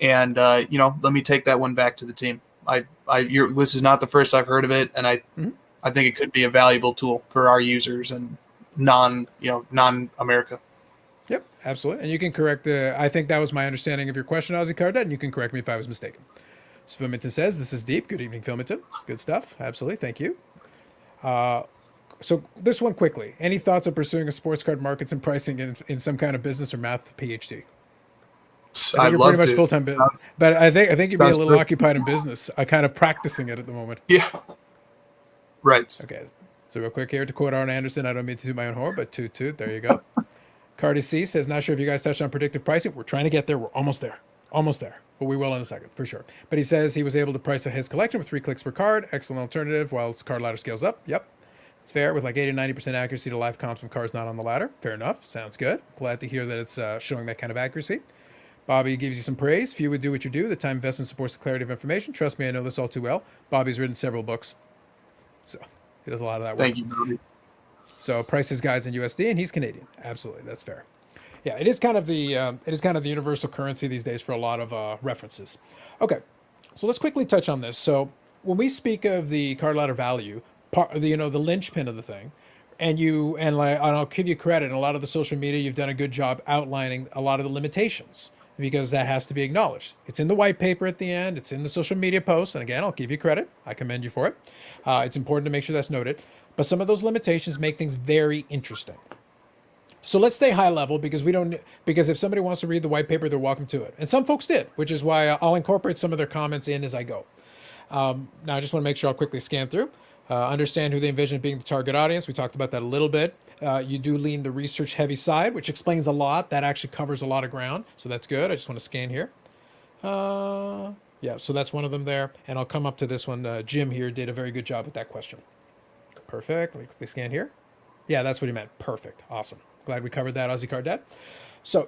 And, let me take that one back to the team. This is not the first I've heard of it. And I think it could be a valuable tool for our users and non-America. Yep, absolutely. And you can correct, I think that was my understanding of your question, Aussie Card Dad, and you can correct me if I was mistaken. So Filmington says, this is deep. Good evening, Filmington. Good stuff. Absolutely. Thank you. So this one quickly. Any thoughts on pursuing a sports card markets and pricing in some kind of business or math PhD? I'd you're love pretty much to. full-time business. But I think you'd be a little occupied in business. Kind of practicing it at the moment. Yeah. Right. Okay. So real quick here to quote Arn Anderson, I don't mean to toot my own horn, but toot toot. There you go. Cardi C says, not sure if you guys touched on predictive pricing. We're trying to get there. We're almost there. Almost there. But we will in a second, for sure. But he says he was able to price his collection with 3 clicks per card. Excellent alternative while his card ladder scales up. Yep. It's fair with like 80 to 90% accuracy to live comps from cards not on the ladder. Fair enough. Sounds good. Glad to hear that it's showing that kind of accuracy. Bobby gives you some praise. Few would do what you do. The time investment supports the clarity of information. Trust me, I know this all too well. Bobby's written several books. So he does a lot of that work. Thank you, Bobby. So prices guides in USD, and he's Canadian. Absolutely, that's fair. Yeah, it is kind of the universal currency these days for a lot of references. Okay, so let's quickly touch on this. So when we speak of the card ladder value, the linchpin of the thing, and I'll give you credit. In a lot of the social media, you've done a good job outlining a lot of the limitations because that has to be acknowledged. It's in the white paper at the end. It's in the social media posts, and again, I'll give you credit. I commend you for it. It's important to make sure that's noted. But some of those limitations make things very interesting. So let's stay high level because if somebody wants to read the white paper, they're welcome to it. And some folks did, which is why I'll incorporate some of their comments in as I go. Now, I just want to make sure I'll quickly scan through. Understand who they envision being the target audience. We talked about that a little bit. You do lean the research heavy side, which explains a lot. That actually covers a lot of ground. So that's good. I just want to scan here. Yeah, so that's one of them there. And I'll come up to this one. Jim here did a very good job with that question. Perfect. Let me quickly scan here. Yeah, that's what he meant. Perfect. Awesome. Glad we covered that, Aussie Card Dad. So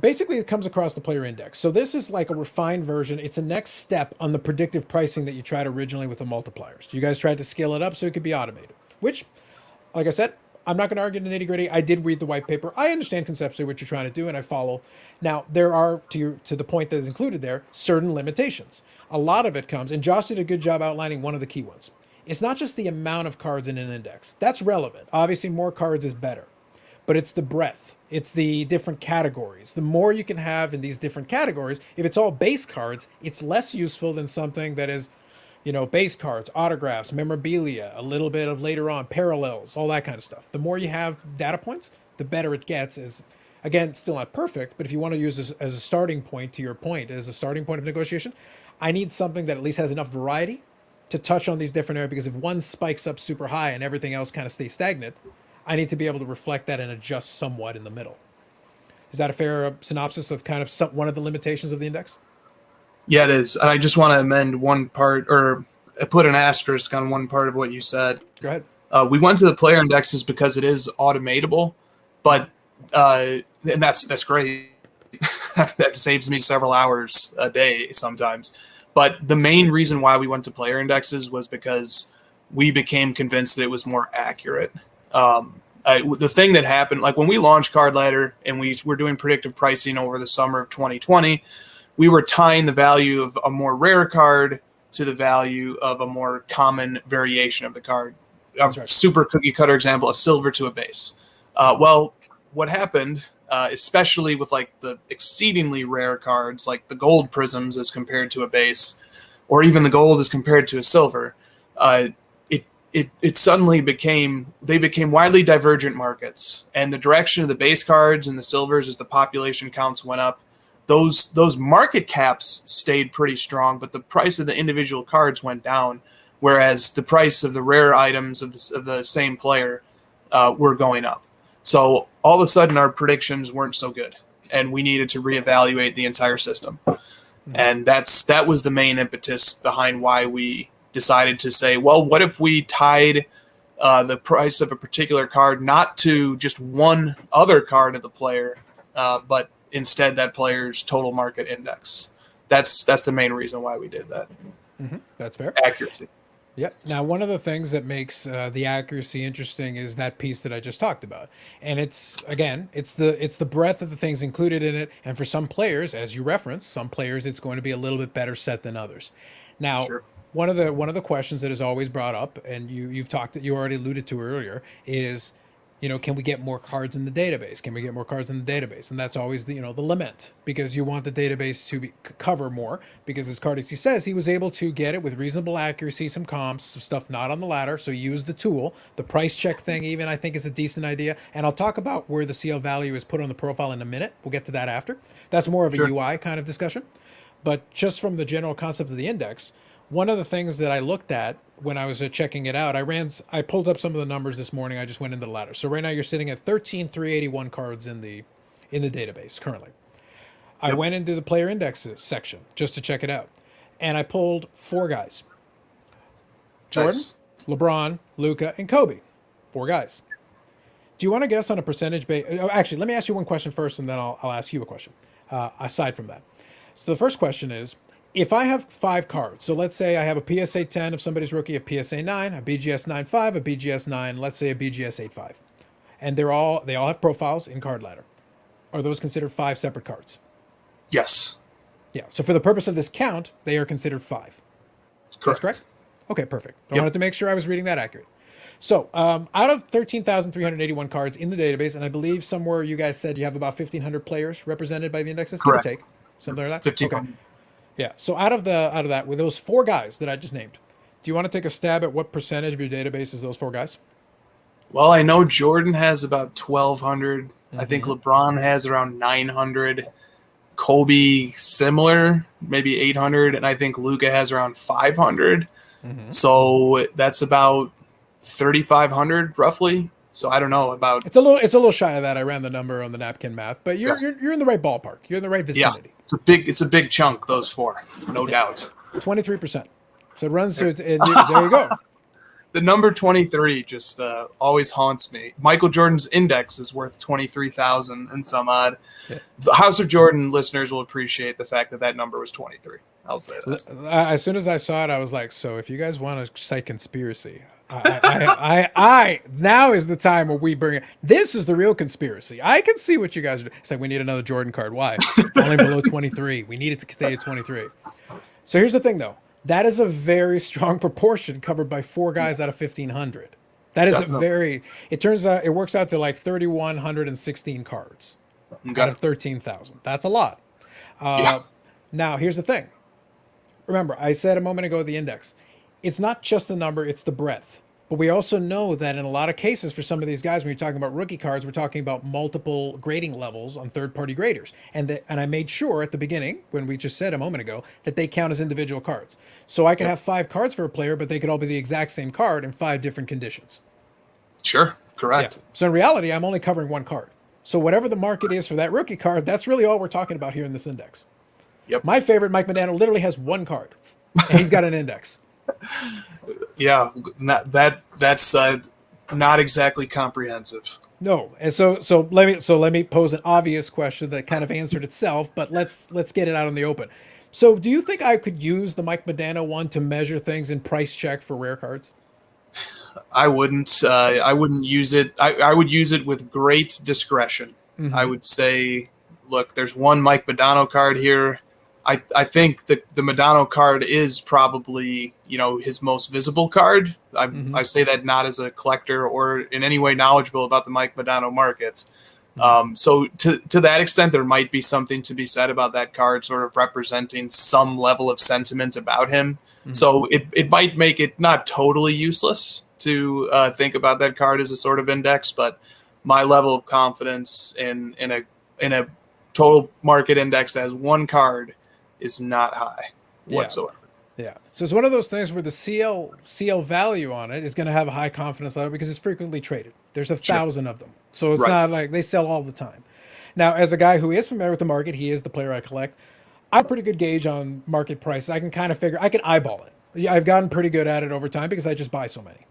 basically it comes across the player index. So this is like a refined version. It's a next step on the predictive pricing that you tried originally with the multipliers. You guys tried to scale it up so it could be automated, which, like I said, I'm not going to argue the nitty gritty. I did read the white paper. I understand conceptually what you're trying to do, and I follow. Now, there are, to the point that is included there, certain limitations. A lot of it comes, and Josh did a good job outlining one of the key ones. It's not just the amount of cards in an index. That's relevant. Obviously, more cards is better. But it's the breadth. It's the different categories. The more you can have in these different categories, if it's all base cards, it's less useful than something that is, base cards, autographs, memorabilia, a little bit of later on parallels, all that kind of stuff. The more you have data points, the better it gets. Is again, still not perfect, but if you want to use this as a starting point, to your point, as a starting point of negotiation, I need something that at least has enough variety to touch on these different areas, because if one spikes up super high and everything else kind of stays stagnant, I need to be able to reflect that and adjust somewhat in the middle. Is that a fair synopsis of kind of one of the limitations of the index? Yeah, it is. And I just want to amend one part, or put an asterisk on one part of what you said. Go ahead. We went to the player indexes because it is automatable, but and that's great. That saves me several hours a day sometimes. But the main reason why we went to player indexes was because we became convinced that it was more accurate. The thing that happened, like when we launched Card Ladder and we were doing predictive pricing over the summer of 2020, we were tying the value of a more rare card to the value of a more common variation of the card. A super cookie cutter example, a silver to a base. Well, what happened, especially with like the exceedingly rare cards, like the gold prisms as compared to a base, or even the gold as compared to a silver, it suddenly became widely divergent markets, and the direction of the base cards and the silvers as the population counts went up, those market caps stayed pretty strong, but the price of the individual cards went down, whereas the price of the rare items of the same player were going up. So all of a sudden our predictions weren't so good, and we needed to reevaluate the entire system. Mm-hmm. And that was the main impetus behind why we decided to say, well, what if we tied the price of a particular card not to just one other card of the player, but instead that player's total market index. That's the main reason why we did that. Mm-hmm. That's fair. Accuracy. Yep. Now, one of the things that makes the accuracy interesting is that piece that I just talked about, and it's the breadth of the things included in it. And for some players, as you referenced, some players it's going to be a little bit better set than others. Now, sure. One of the questions that is always brought up, and you already alluded to earlier, is, can we get more cards in the database? Can we get more cards in the database? And that's always the lament, because you want the database to cover more, because as Cardici says, he was able to get it with reasonable accuracy, some comps, some stuff not on the ladder. So use the tool. The price check thing even, I think, is a decent idea. And I'll talk about where the CL value is put on the profile in a minute. We'll get to that after. That's more of a UI kind of discussion. But just from the general concept of the index, one of the things that I looked at when I was checking it out, I pulled up some of the numbers this morning. I just went into the ladder. So right now you're sitting at 13,381 cards in the database currently. Yep. I went into the player indexes section just to check it out, and I pulled 4 guys: Jordan, nice. LeBron, Luka, and Kobe. 4 guys. Do you want to guess on a percentage base? Actually, let me ask you one question first, and then I'll ask you a question. Aside from that, so the first question is: if I have 5 cards, so let's say I have a PSA 10 of somebody's rookie, a PSA 9, a BGS 9.5, a BGS 9, let's say a BGS 8.5, and they all have profiles in card ladder. Are those considered 5 separate cards? Yes. Yeah. So for the purpose of this count, they are considered 5. That's correct? Okay, perfect. I wanted to make sure I was reading that accurate. So out of 13,381 cards in the database, and I believe somewhere you guys said you have about 1,500 players represented by the indexes, give or take, something like that. 1,500. Okay. Yeah. So out of that, with those 4 guys that I just named, do you want to take a stab at what percentage of your database is those 4 guys? Well, I know Jordan has about 1,200. I think LeBron has around 900. Kobe similar, maybe 800, and I think Luka has around 500. So that's about 3,500 roughly. So I don't know about. It's a little shy of that. I ran the number on the napkin math, but you're in the right ballpark. You're in the right vicinity. Yeah, it's a big chunk. Those 4, no doubt. 23%. So it runs to there you go. The number 23 just always haunts me. Michael Jordan's index is worth 23,000 and some odd. Yeah. The House of Jordan listeners will appreciate the fact that number was 23. I'll say that. As soon as I saw it, I was like, so if you guys want to cite conspiracy, now is the time where we bring it. This is the real conspiracy. I can see what you guys are doing. It's like, we need another Jordan card. Why? It's only below 23. We need it to stay at 23. So here's the thing, though. That is a very strong proportion covered by 4 guys out of 1,500. That is it turns out, it works out to like 3,116 cards out of 13,000. That's a lot. Now, here's the thing. Remember, I said a moment ago, the index. It's not just the number, it's the breadth. But we also know that in a lot of cases for some of these guys, when you're talking about rookie cards, we're talking about multiple grading levels on third-party graders. And I made sure at the beginning, when we just said a moment ago, that they count as individual cards. So I can have 5 cards for a player, but they could all be the exact same card in 5 different conditions. Sure, correct. Yeah. So in reality, I'm only covering 1 card. So whatever the market is for that rookie card, that's really all we're talking about here in this index. Yep. My favorite, Mike Modano, literally has 1 card, and he's got an index. Yeah, that's not exactly comprehensive. No, and so let me pose an obvious question that kind of answered itself, but let's get it out in the open. So, do you think I could use the Mike Modano one to measure things in price check for rare cards? I wouldn't. I wouldn't use it. I would use it with great discretion. I would say, look, there's one Mike Modano card here. I think that the Modano card is probably, his most visible card. I say that not as a collector or in any way knowledgeable about the Mike Modano markets. So to that extent, there might be something to be said about that card sort of representing some level of sentiment about him. So it might make it not totally useless to think about that card as a sort of index, but my level of confidence in a total market index that has 1 card is not high whatsoever. Yeah. So it's one of those things where the CL value on it is going to have a high confidence level because it's frequently traded. There's 1,000 of them. So it's not like they sell all the time. Now, as a guy who is familiar with the market, he is the player I collect. I have a pretty good gauge on market prices. I can kind of figure, I can eyeball it. Yeah, I've gotten pretty good at it over time because I just buy so many.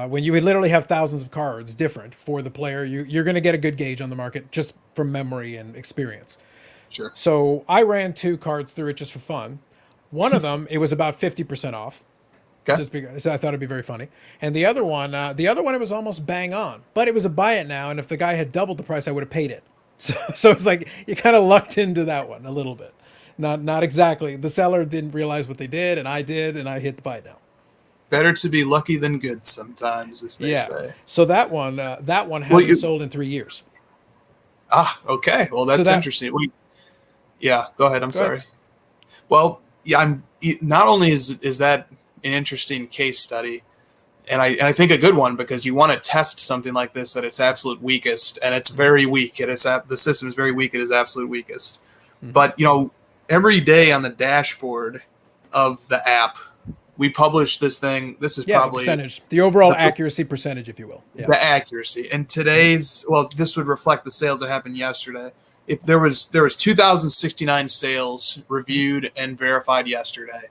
When you would literally have thousands of cards different for the player, you're going to get a good gauge on the market just from memory and experience. Sure. So I ran 2 cards through it just for fun. One of them, it was about 50% off. Okay. Just because I thought it'd be very funny. And the other one, it was almost bang on. But it was a buy it now, and if the guy had doubled the price, I would have paid it. So it's like you kind of lucked into that one a little bit. Not exactly. The seller didn't realize what they did, and I did, and I hit the buy it now. Better to be lucky than good sometimes, as they say. So that one hasn't sold in 3 years. Ah, okay. Well, that's interesting. Yeah, go ahead. I'm sorry. Well, yeah, not only is that an interesting case study, and I think a good one because you want to test something like this at its absolute weakest, and it's very weak. The system is very weak at its absolute weakest. But every day on the dashboard of the app, we publish this thing. This is probably the overall accuracy percentage, if you will. Yeah. The accuracy. And this would reflect the sales that happened yesterday. If there was 2,069 sales reviewed and verified yesterday,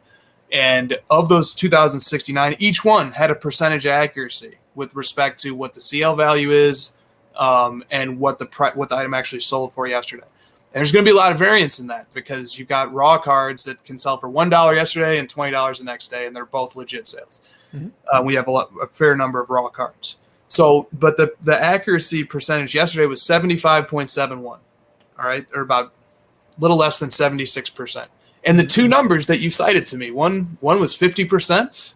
and of those 2,069, each one had a percentage accuracy with respect to what the CL value is, and what the item actually sold for yesterday. And there's going to be a lot of variance in that because you've got raw cards that can sell for $1 yesterday and $20 the next day, and they're both legit sales. We have a fair number of raw cards. So, but the accuracy percentage yesterday was 75.71, all right, or about a little less than 76%. And the two numbers that you cited to me, one was 50%,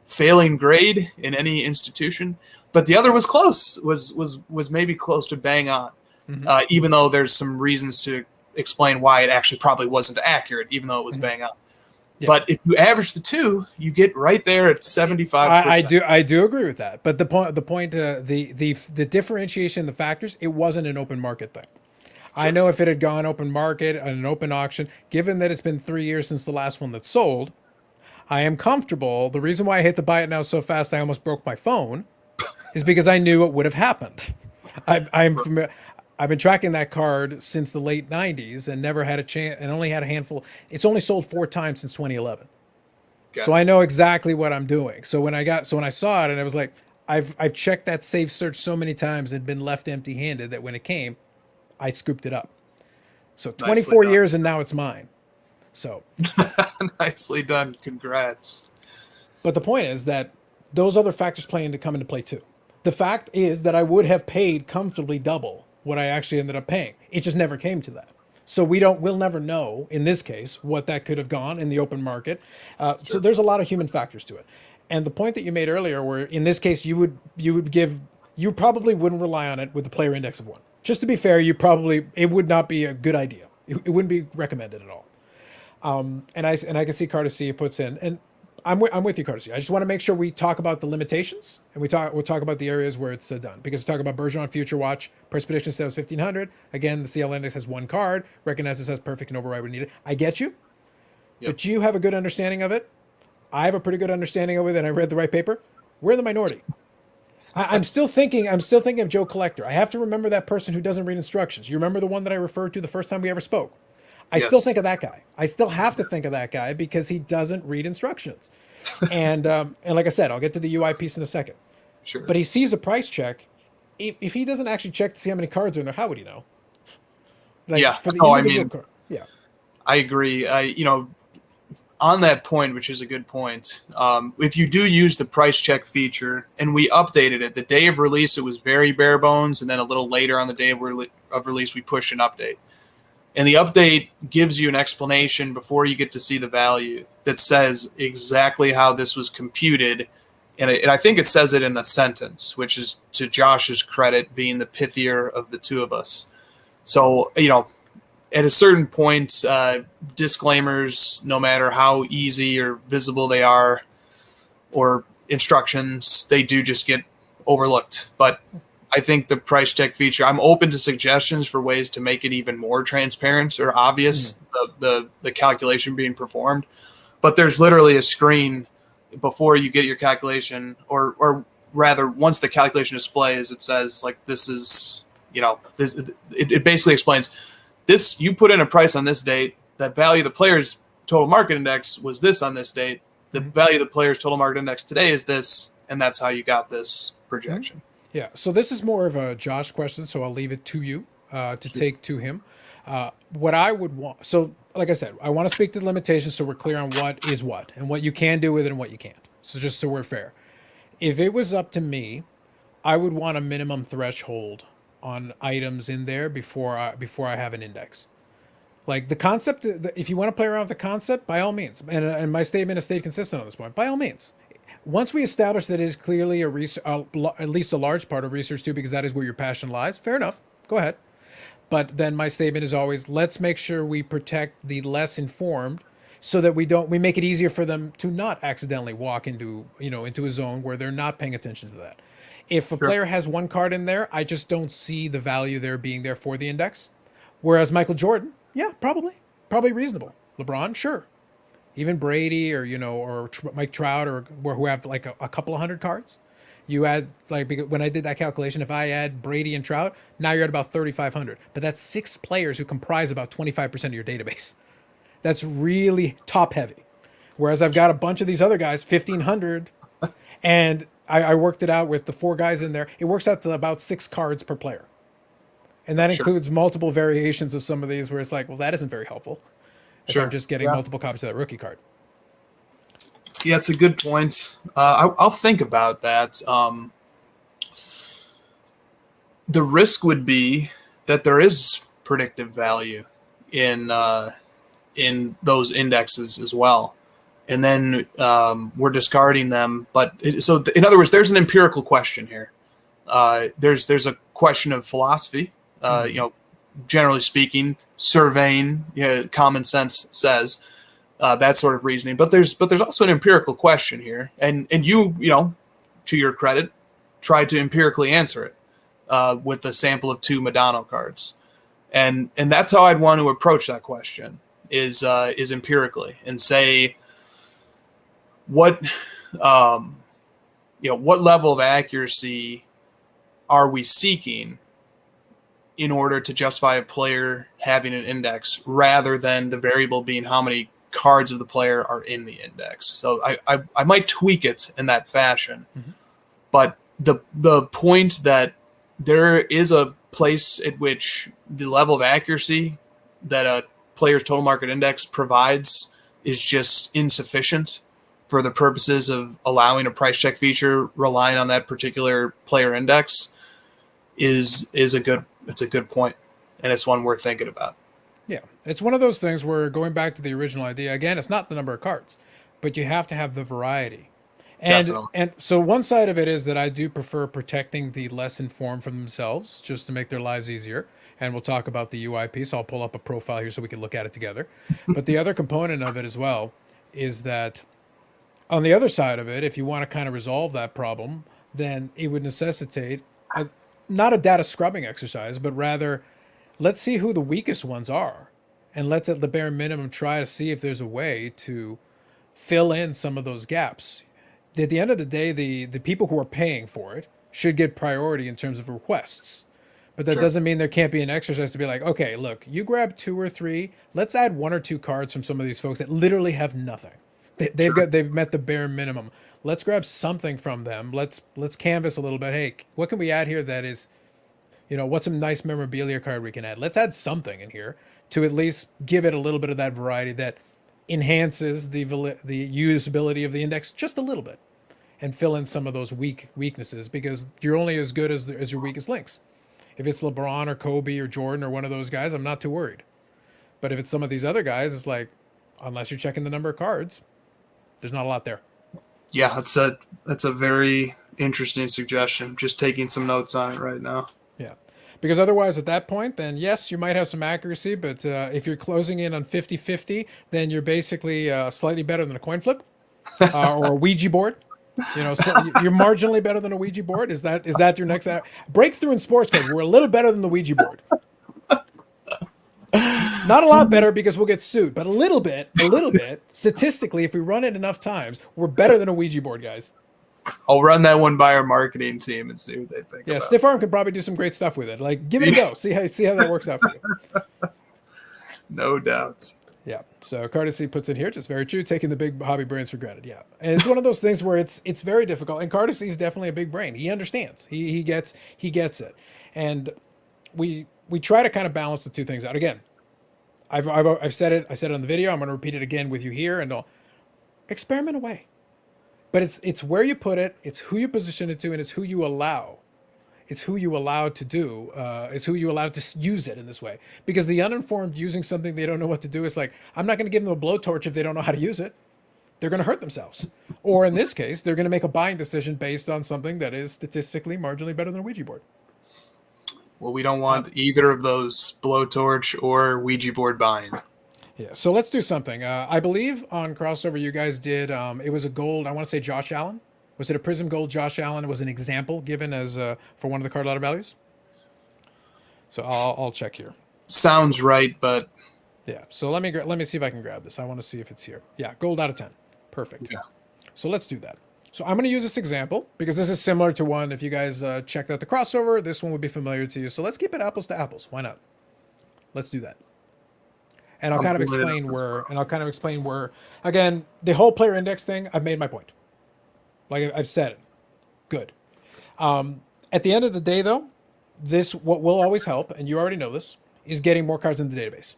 failing grade in any institution, but the other was close, was maybe close to bang on, even though there's some reasons to explain why it actually probably wasn't accurate, even though it was bang on. Yeah. But if you average the two, you get right there at 75%. I do agree with that. But the differentiation, the factors, it wasn't an open market thing. Sure. I know if it had gone open market, an open auction, given that it's been 3 years since the last one that sold, I am comfortable. The reason why I hit the buy it now so fast I almost broke my phone is because I knew it would have happened. I've been tracking that card since the late 90s and never had a chance, and only had a handful. It's only sold 4 times since 2011. So I know exactly what I'm doing. So when I saw it and I was like, I've checked that safe search so many times and been left empty handed that when it came, I scooped it up. So 24 years and now it's mine. So nicely done. Congrats. But the point is that those other factors come into play too. The fact is that I would have paid comfortably double what I actually ended up paying. It just never came to that. So we'll never know in this case what that could have gone in the open market. Sure. So there's a lot of human factors to it. And the point that you made earlier, where in this case you probably wouldn't rely on it with the player index of 1. Just to be fair, it would not be a good idea. It wouldn't be recommended at all. And I can see Courtesy puts in, and I'm with you, Courtesy. I just want to make sure we talk about the limitations, and we'll talk about the areas where it's done. Because talk about Bergeron Future Watch, price prediction said it was 1,500. Again, the CL index has 1 card, recognizes as perfect and override when needed. I get you, but you have a good understanding of it. I have a pretty good understanding of it, and I read the right paper. We're the minority. I'm still thinking of Joe Collector. I have to remember that person who doesn't read instructions. You remember the one that I referred to the first time we ever spoke? I still think of that guy. I still have to think of that guy because he doesn't read instructions. And like I said, I'll get to the UI piece in a second. Sure. But he sees a price check. If he doesn't actually check to see how many cards are in there, how would he know? For the card. Yeah. I agree. On that point, which is a good point, if you do use the price check feature, and we updated it, the day of release, it was very bare bones, and then a little later on the day of release, we pushed an update. And the update gives you an explanation before you get to see the value that says exactly how this was computed. And I think it says it in a sentence, which is to Josh's credit, being the pithier of the two of us. So, at a certain point, disclaimers, no matter how easy or visible they are, or instructions, they do just get overlooked. But I think the price check feature, I'm open to suggestions for ways to make it even more transparent or obvious, the calculation being performed. But there's literally a screen before you get your calculation, or rather, once the calculation displays, it says, like, this is, this. It basically explains, this, you put in a price on this date, that value of the player's total market index was this on this date, the value of the player's total market index today is this, and that's how you got this projection. Yeah, so this is more of a Josh question, so I'll leave it to you take to him. What I would want, so like I said, I want to speak to the limitations so we're clear on what is what and what you can do with it and what you can't. So just so we're fair. If it was up to me, I would want a minimum threshold on items in there before I have an index. Like the concept, if you want to play around with the concept, by all means. And my statement has stayed consistent on this point. By all means. Once we establish that it is clearly at least a large part of research too, because that is where your passion lies, fair enough. Go ahead. But then my statement is always, let's make sure we protect the less informed so that we make it easier for them to not accidentally walk into a zone where they're not paying attention to that. If a player has 1 card in there, I just don't see the value there being there for the index. Whereas Michael Jordan, yeah, probably reasonable. LeBron, sure. Even Brady or Mike Trout or who have like a couple of 100 cards. You add, like, when I did that calculation, if I add Brady and Trout, now you're at about 3,500. But that's 6 players who comprise about 25% of your database. That's really top heavy. Whereas I've got a bunch of these other guys, 1,500, and I worked it out with the 4 guys in there. It works out to about 6 cards per player. And that Sure. includes multiple variations of some of these where it's like, well, that isn't very helpful if I'm Sure. just getting Yeah. multiple copies of that rookie card. Yeah, it's a good point. I'll think about that. The risk would be that there is predictive value in those indexes as well, and then we're discarding them. But in other words, there's an empirical question here. There's a question of philosophy. Generally speaking, surveying, common sense says that sort of reasoning. But there's also an empirical question here, and you to your credit, tried to empirically answer it with a sample of 2 Madonna cards, and that's how I'd want to approach that question is empirically and say what what level of accuracy are we seeking in order to justify a player having an index rather than the variable being how many cards of the player are in the index. So I might tweak it in that fashion. Mm-hmm. But the point that there is a place at which the level of accuracy that a player's total market index provides is just insufficient for the purposes of allowing a price check feature relying on that particular player index is a good point, and it's one worth thinking about. Yeah, it's one of those things where going back to the original idea again, it's not the number of cards, but you have to have the variety. Definitely. And so one side of it is that I do prefer protecting the less informed from themselves just to make their lives easier. And we'll talk about the UI piece. I'll pull up a profile here so we can look at it together. But the other component of it as well is that on the other side of it, if you want to kind of resolve that problem, then it would necessitate not a data scrubbing exercise, but rather let's see who the weakest ones are. And let's at the bare minimum try to see if there's a way to fill in some of those gaps. At the end of the day, the people who are paying for it should get priority in terms of requests. But that Sure. doesn't mean there can't be an exercise to be like, okay, look, you grab 2 or 3. Let's add 1 or 2 cards from some of these folks that literally have nothing. They've met the bare minimum. Let's grab something from them. Let's canvas a little bit. Hey, what can we add here that is, what's some nice memorabilia card we can add? Let's add something in here to at least give it a little bit of that variety that enhances the usability of the index just a little bit and fill in some of those weaknesses, because you're only as good as your weakest links. If it's LeBron or Kobe or Jordan or one of those guys, I'm not too worried. But if it's some of these other guys, it's like, unless you're checking the number of cards, there's not a lot there. Yeah, that's a very interesting suggestion. Just taking some notes on it right now. Yeah. Because otherwise, at that point, then yes, you might have some accuracy, but if you're closing in on 50-50, then you're basically slightly better than a coin flip or a Ouija board. So you're marginally better than a Ouija board. Is that your next breakthrough in sports cards? We're a little better than the Ouija board. Not a lot better because we'll get sued, but a little bit. Statistically, if we run it enough times, we're better than a Ouija board, guys. I'll run that one by our marketing team and see what they think. Yeah, about Stiff Arm could probably do some great stuff with it. Like, give it a go. See how that works out for you. No doubt. Yeah. So Cardacy puts it here, just very true, taking the big hobby brains for granted. Yeah. And it's one of those things where it's very difficult. And Cardacy is definitely a big brain. He understands. He gets it. And we try to kind of balance the two things out. Again, I've said it. I said it on the video. I'm going to repeat it again with you here, and I'll experiment away. But it's where you put it. It's who you position it to, and it's who you allow. It's who you allow to do. It's who you allow to use it in this way. Because the uninformed using something they don't know what to do is like, I'm not going to give them a blowtorch if they don't know how to use it. They're going to hurt themselves. Or in this case, they're going to make a buying decision based on something that is statistically marginally better than a Ouija board. Well, we don't want either of those, blowtorch or Ouija board buying. Yeah, so let's do something. I believe on Crossover you guys did, it was a gold, I want to say Josh Allen. Was it a Prism Gold Josh Allen? It was an example given as for one of the card ladder values. So I'll check here. Sounds right, but yeah. So let me see if I can grab this. I want to see if it's here. Yeah, gold out of 10. Perfect. yeah. So let's do that. So I'm going to use this example because this is similar to one. If you guys checked out the Crossover, this one would be familiar to you. So let's keep it apples to apples. Why not? Let's do that. And I'll kind of explain where, again, the whole player index thing, I've made my point. Like I've said it. Good. At the end of the day, though, what will always help, and you already know this, is getting more cards in the database.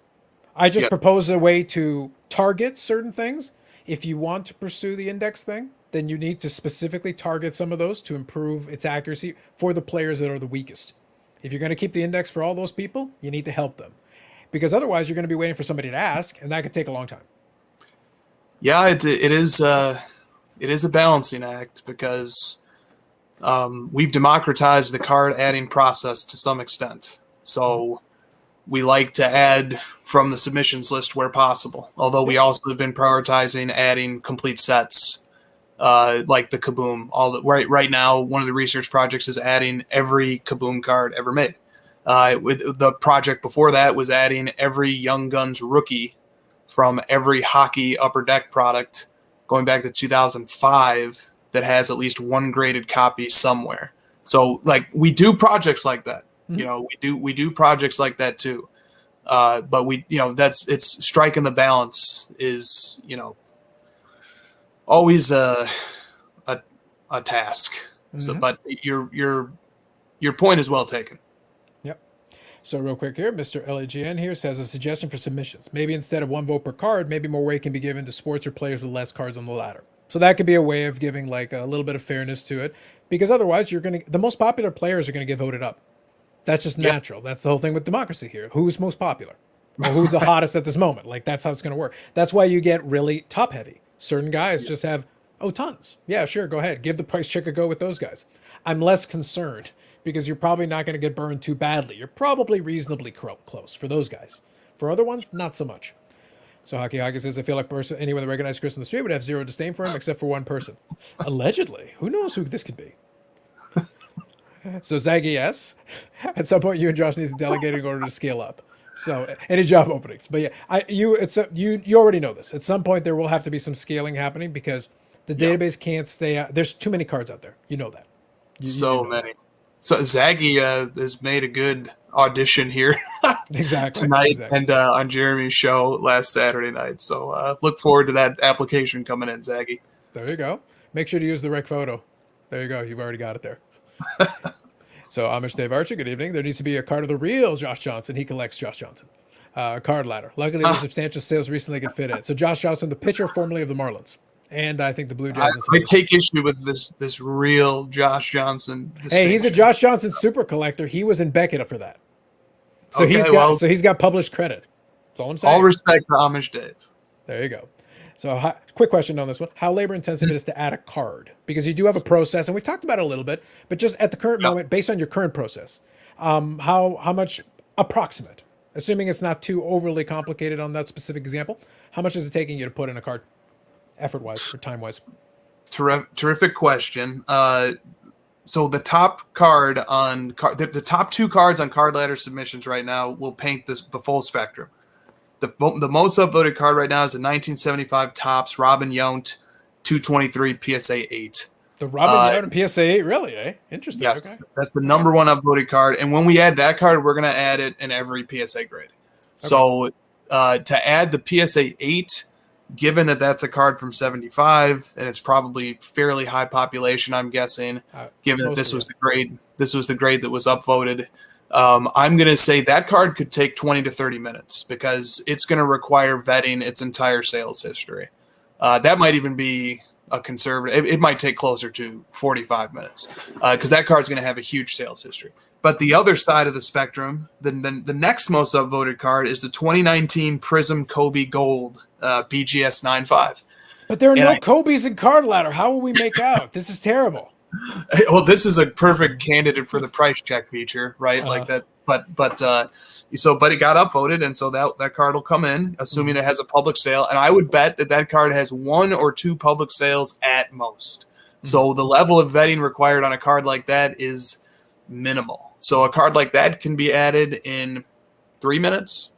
I just Yep. propose a way to target certain things. If you want to pursue the index thing, then you need to specifically target some of those to improve its accuracy for the players that are the weakest. If you're going to keep the index for all those people, you need to help them. Because otherwise, you're going to be waiting for somebody to ask, and that could take a long time. Yeah, it is a balancing act because we've democratized the card adding process to some extent. So we like to add from the submissions list where possible. Although we also have been prioritizing adding complete sets, like the Kaboom. Right now, one of the research projects is adding every Kaboom card ever made. With the project before that was adding every Young Guns rookie from every hockey upper deck product going back to 2005 that has at least one graded copy somewhere. So like we do projects like that. Mm-hmm. You know, we do projects like that too. But it's striking the balance is, always a task. Mm-hmm. So, but your point is well taken. Yep. So real quick here, Mr. LAGN here says a suggestion for submissions. Maybe instead of 1 vote per card, maybe more weight can be given to sports or players with less cards on the ladder. So that could be a way of giving like a little bit of fairness to it, because otherwise the most popular players are going to get voted up. That's just natural. That's the whole thing with democracy here. Who's most popular? Or who's the hottest at this moment? Like, that's how it's going to work. That's why you get really top heavy. Certain guys just have, tons. Yeah, sure, go ahead. Give the price check a go with those guys. I'm less concerned because you're probably not going to get burned too badly. You're probably reasonably close for those guys. For other ones, not so much. So Hockey Hockey says, I feel like anyone that recognized Chris on the street would have zero disdain for him except for one person. Allegedly. Who knows who this could be? So Zaggy, yes. At some point, you and Josh need to delegate in order to scale up. So any job openings, but yeah, you already know this. At some point, there will have to be some scaling happening because the database can't stay out. There's too many cards out there. You know that. You know many. So Zaggy has made a good audition here exactly tonight and on Jeremy's show last Saturday night. So look forward to that application coming in, Zaggy. There you go. Make sure to use the rec photo. There you go. You've already got it there. So Amish Dave Archer, good evening. There needs to be a card of the real Josh Johnson. He collects Josh Johnson. Card ladder. Luckily, the substantial sales recently could fit in. So Josh Johnson, the pitcher formerly of the Marlins. And I think the Blue Jays. I take issue with this real Josh Johnson. Hey, he's a Josh Johnson super collector. He was in Beckett for that. So he's got published credit. That's all I'm saying. All respect to Amish Dave. There you go. So quick question on this one. How labor intensive it is to add a card? Because you do have a process, and we've talked about it a little bit, but just at the current moment, based on your current process, how much approximate, assuming it's not too overly complicated on that specific example, how much is it taking you to put in a card, effort-wise or time-wise? Terrific question. So the top card on the top 2 cards on card ladder submissions right now will paint the full spectrum. The most upvoted card right now is the 1975 Topps Robin Yount 223 PSA 8. The Robin Yount and PSA 8, really, eh? Interesting. Yes, okay. That's the number 1 upvoted card. And when we add that card, we're going to add it in every PSA grade. Okay. So to add the PSA 8, given that that's a card from 75 and it's probably fairly high population, I'm guessing, given that this was the grade that was upvoted. I'm going to say that card could take 20 to 30 minutes because it's going to require vetting its entire sales history. That might even be a conservative. It might take closer to 45 minutes because that card's going to have a huge sales history. But the other side of the spectrum, the next most upvoted card is the 2019 Prism Kobe Gold BGS 9.5. But there are no Kobe's in card ladder. How will we make out? This is terrible. Well, this is a perfect candidate for the price check feature, right? Like that, but it got upvoted, and so that card will come in, assuming it has a public sale. And I would bet that card has 1 or 2 public sales at most. So the level of vetting required on a card like that is minimal. So a card like that can be added in 3 minutes,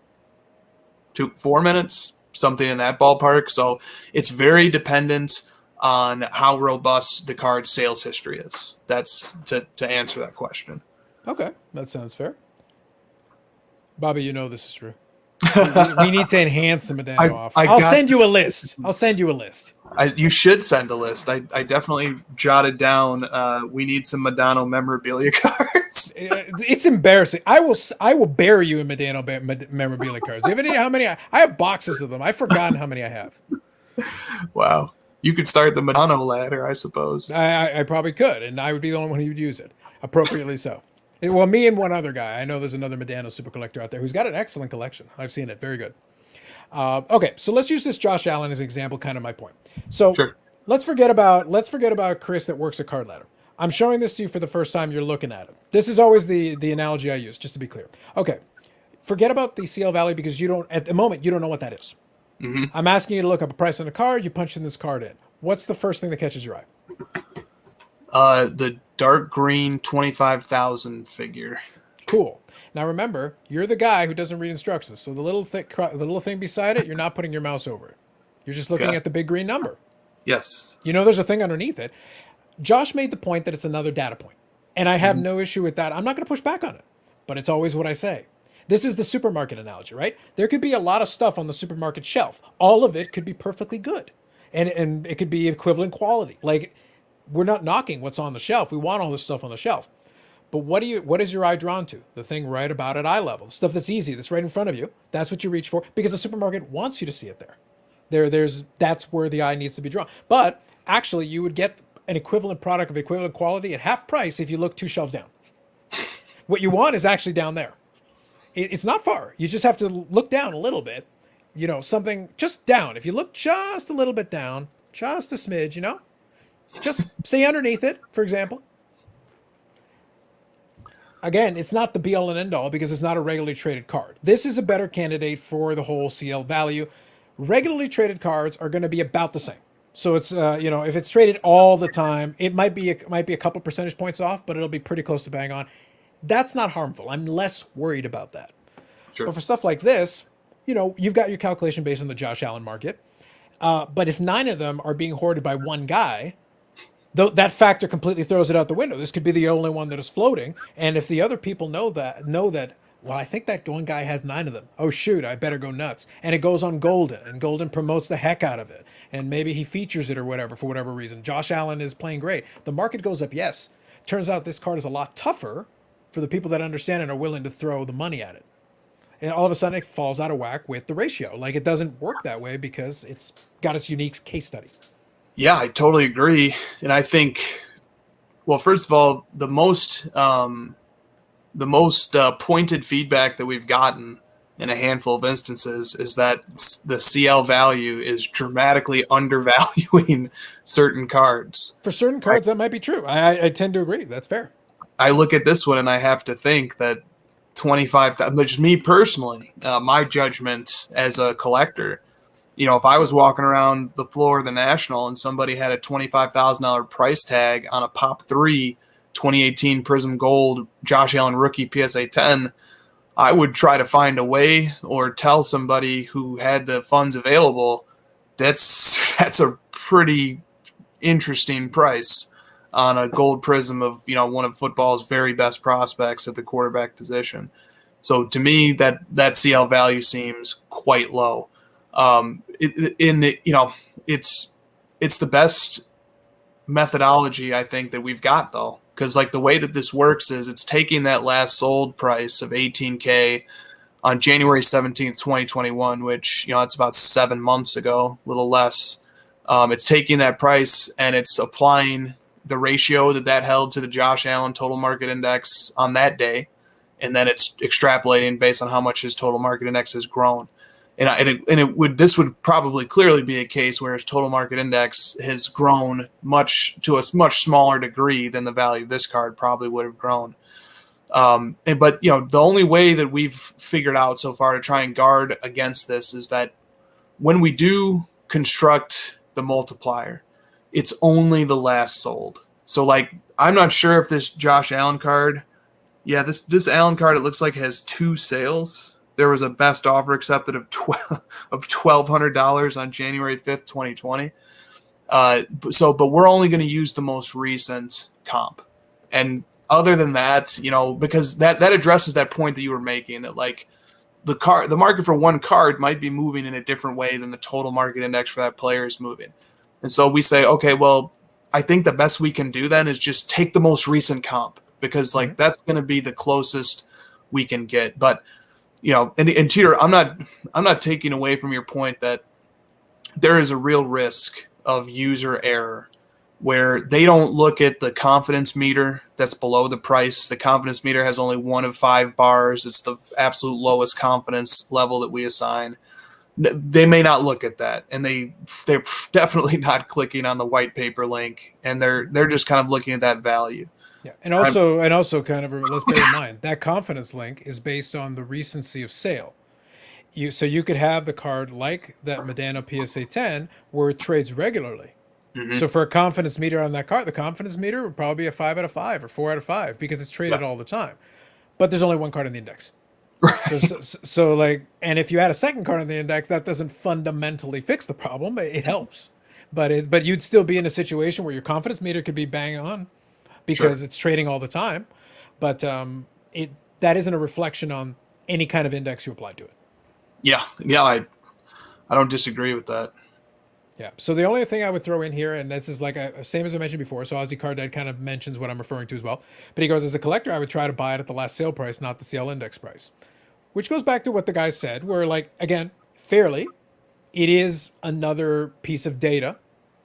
4 minutes, something in that ballpark. So it's very dependent on how robust the card's sales history is. That's to answer that question. Okay, that sounds fair. Bobby, you know this is true. We need to enhance the Medano offer. I'll send you a list. You should send a list. I definitely jotted down. We need some Madonna memorabilia cards. It's embarrassing. I will bury you in Medano memorabilia cards. Do you have any? How many? I have boxes of them. I've forgotten how many I have. Wow. You could start the Madonna ladder, I suppose. I probably could, and I would be the only one who would use it, appropriately so. Well, me and one other guy. I know there's another Medano super collector out there who's got an excellent collection. I've seen it. Very good. Okay, so let's use this Josh Allen as an example, kind of my point. So Sure. let's forget about Chris that works at Card Ladder. I'm showing this to you for the first time. You're looking at it. This is always the analogy I use, just to be clear. Okay, forget about the CL value because at the moment you don't know what that is. Mm-hmm. I'm asking you to look up a price on a card. You punch in this card in. What's the first thing that catches your eye? The dark green 25,000 figure. Cool. Now remember, you're the guy who doesn't read instructions. So the little thing beside it, you're not putting your mouse over it. You're just looking at the big green number. Yes. You know there's a thing underneath it. Josh made the point that it's another data point. And I have no issue with that. I'm not going to push back on it. But it's always what I say. This is the supermarket analogy, right? There could be a lot of stuff on the supermarket shelf. All of it could be perfectly good. And it could be equivalent quality. Like, we're not knocking what's on the shelf. We want all this stuff on the shelf. But what is your eye drawn to? The thing right about at eye level, the stuff that's easy, that's right in front of you. That's what you reach for because the supermarket wants you to see it there. That's where the eye needs to be drawn. But actually, you would get an equivalent product of equivalent quality at half price if you look 2 shelves down. What you want is actually down there. It's not far. You just have to look down a little bit. Something just down. If you look just a little bit down, just a smidge, just say underneath it, for example. Again, it's not the be-all and end-all because it's not a regularly traded card. This is a better candidate for the whole CL value. Regularly traded cards are going to be about the same. So it's if it's traded all the time, it might be a couple percentage points off, but it'll be pretty close to bang on. That's not harmful. I'm less worried about that. Sure. But for stuff like this, you've got your calculation based on the Josh Allen market. But if 9 of them are being hoarded by one guy, that factor completely throws it out the window. This could be the only one that is floating. And if the other people know that, well, I think that one guy has 9 of them. Oh, shoot, I better go nuts. And it goes on Golden, and Golden promotes the heck out of it. And maybe he features it or whatever, for whatever reason. Josh Allen is playing great. The market goes up, yes. Turns out this card is a lot tougher for the people that understand and are willing to throw the money at it. And all of a sudden, it falls out of whack with the ratio. Like, it doesn't work that way because it's got its unique case study. Yeah, I totally agree. And I think, well, first of all, the most pointed feedback that we've gotten in a handful of instances is that the CL value is dramatically undervaluing certain cards. For certain cards, that might be true. I tend to agree. That's fair. I look at this one and I have to think that 25,000, just me personally, my judgment as a collector, if I was walking around the floor of the National and somebody had a $25,000 price tag on a Pop 3 2018 Prism Gold Josh Allen rookie PSA 10, I would try to find a way or tell somebody who had the funds available that's a pretty interesting price on a gold prism of one of football's very best prospects at the quarterback position. So to me, that CL value seems quite low. It's the best methodology I think that we've got though, because like the way that this works is it's taking that last sold price of $18K on January 17th, 2021, which it's about 7 months ago, a little less. It's taking that price and it's applying the ratio that held to the Josh Allen total market index on that day, and then it's extrapolating based on how much his total market index has grown. This would probably clearly be a case where his total market index has grown to a much smaller degree than the value of this card probably would have grown. But the only way that we've figured out so far to try and guard against this is that when we do construct the multiplier, it's only the last sold. So like, I'm not sure if this Josh Allen card, this Allen card, it looks like it has 2 sales. There was a best offer accepted of $1,200 on January 5th, 2020. But we're only going to use the most recent comp. And other than that, because that addresses that point that you were making, that like the market for one card might be moving in a different way than the total market index for that player is moving. And so we say, okay, well, I think the best we can do then is just take the most recent comp, because like that's going to be the closest we can get. But and to your, I'm not taking away from your point that there is a real risk of user error where they don't look at the confidence meter that's below the price. The confidence meter has only 1 of 5 bars. It's the absolute lowest confidence level that we assign. They may not look at that, and they're definitely not clicking on the white paper link, and they're just kind of looking at that value. Yeah, and also kind of let's bear in mind that confidence link is based on the recency of sale. So you could have the card like that Medano PSA 10 where it trades regularly. So for a confidence meter on that card, the confidence meter would probably be a 5 out of 5 or 4 out of 5 because it's traded all the time. But there's only one card in the index. Right. So like, and if you add a second card in the index, that doesn't fundamentally fix the problem. It helps, but you'd still be in a situation where your confidence meter could be bang on because it's trading all the time. But that isn't a reflection on any kind of index you apply to it. Yeah, I don't disagree with that. Yeah. So the only thing I would throw in here, and this is like same as I mentioned before, so Aussie Card Dad kind of mentions what I'm referring to as well. But he goes, as a collector, I would try to buy it at the last sale price, not the CL index price. Which goes back to what the guy said, where like, again, fairly, it is another piece of data.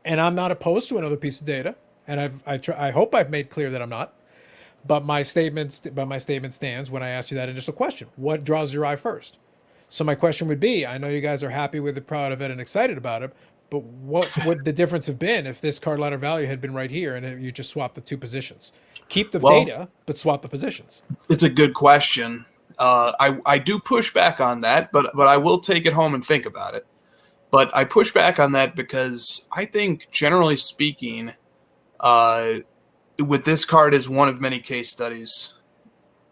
And I'm not opposed to another piece of data. And I hope I've made clear that I'm not. But my statement stands when I asked you that initial question. What draws your eye first? So my question would be, I know you guys are happy with it, proud of it, and excited about it, but what would the difference have been if this card ladder value had been right here and you just swapped the two positions? Keep the data, but swap the positions. It's a good question. I do push back on that, but I will take it home and think about it. But I push back on that because I think, generally speaking, with this card as one of many case studies,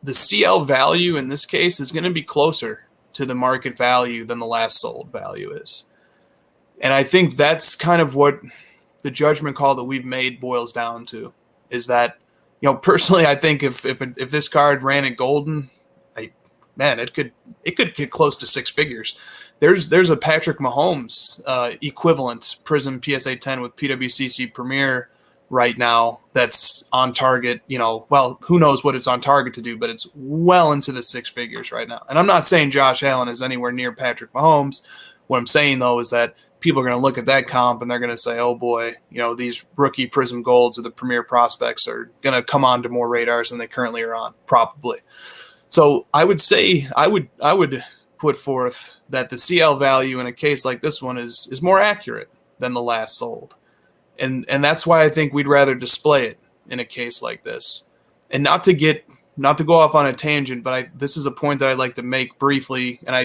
the CL value in this case is going to be closer to the market value than the last sold value is. And I think that's kind of what the judgment call that we've made boils down to, is that, personally, I think if this card ran at golden, it could get close to 6 figures. There's a Patrick Mahomes equivalent Prism PSA 10 with PWCC Premier right now that's on target. Well, who knows what it's on target to do, but it's well into the 6 figures right now. And I'm not saying Josh Allen is anywhere near Patrick Mahomes. What I'm saying, though, is that people are going to look at that comp and they're going to say, oh boy, these rookie Prism Golds of the premier prospects are going to come onto more radars than they currently are on, probably. So I would say I would put forth that the CL value in a case like this one is more accurate than the last sold. And that's why I think we'd rather display it in a case like this. And not to go off on a tangent, but this is a point that I'd like to make briefly, and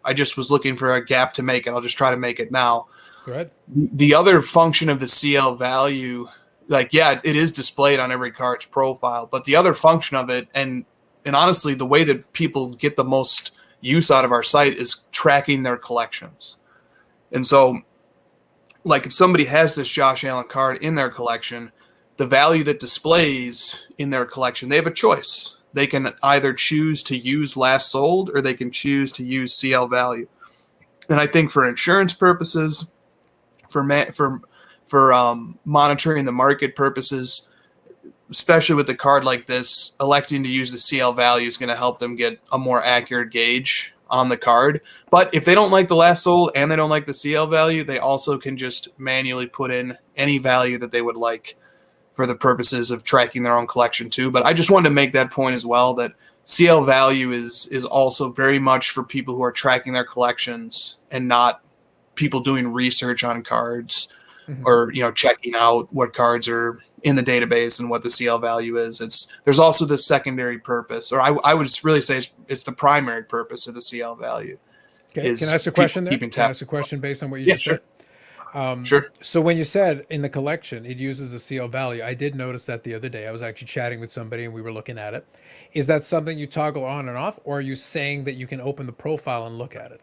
I just was looking for a gap to make it. I'll just try to make it now. Go ahead. The other function of the CL value, it is displayed on every card's profile, but the other function of it, and honestly, the way that people get the most use out of our site is tracking their collections. And so, if somebody has this Josh Allen card in their collection, the value that displays in their collection, they have a choice. They can either choose to use last sold or they can choose to use CL value. And I think for insurance purposes, for monitoring the market purposes, especially with a card like this, electing to use the CL value is going to help them get a more accurate gauge on the card. But if they don't like the last sold and they don't like the CL value, they also can just manually put in any value that they would like for the purposes of tracking their own collection too. But I just wanted to make that point as well, that CL value is also very much for people who are tracking their collections and not people doing research on cards or, checking out what cards are in the database and what the CL value is. There's also this secondary purpose, or I would really say it's the primary purpose of the CL value. Okay. Can I ask a question there? Can I ask a question based on what you just said? Sure. So when you said in the collection, it uses a CL value, I did notice that the other day. I was actually chatting with somebody and we were looking at it. Is that something you toggle on and off, or are you saying that you can open the profile and look at it?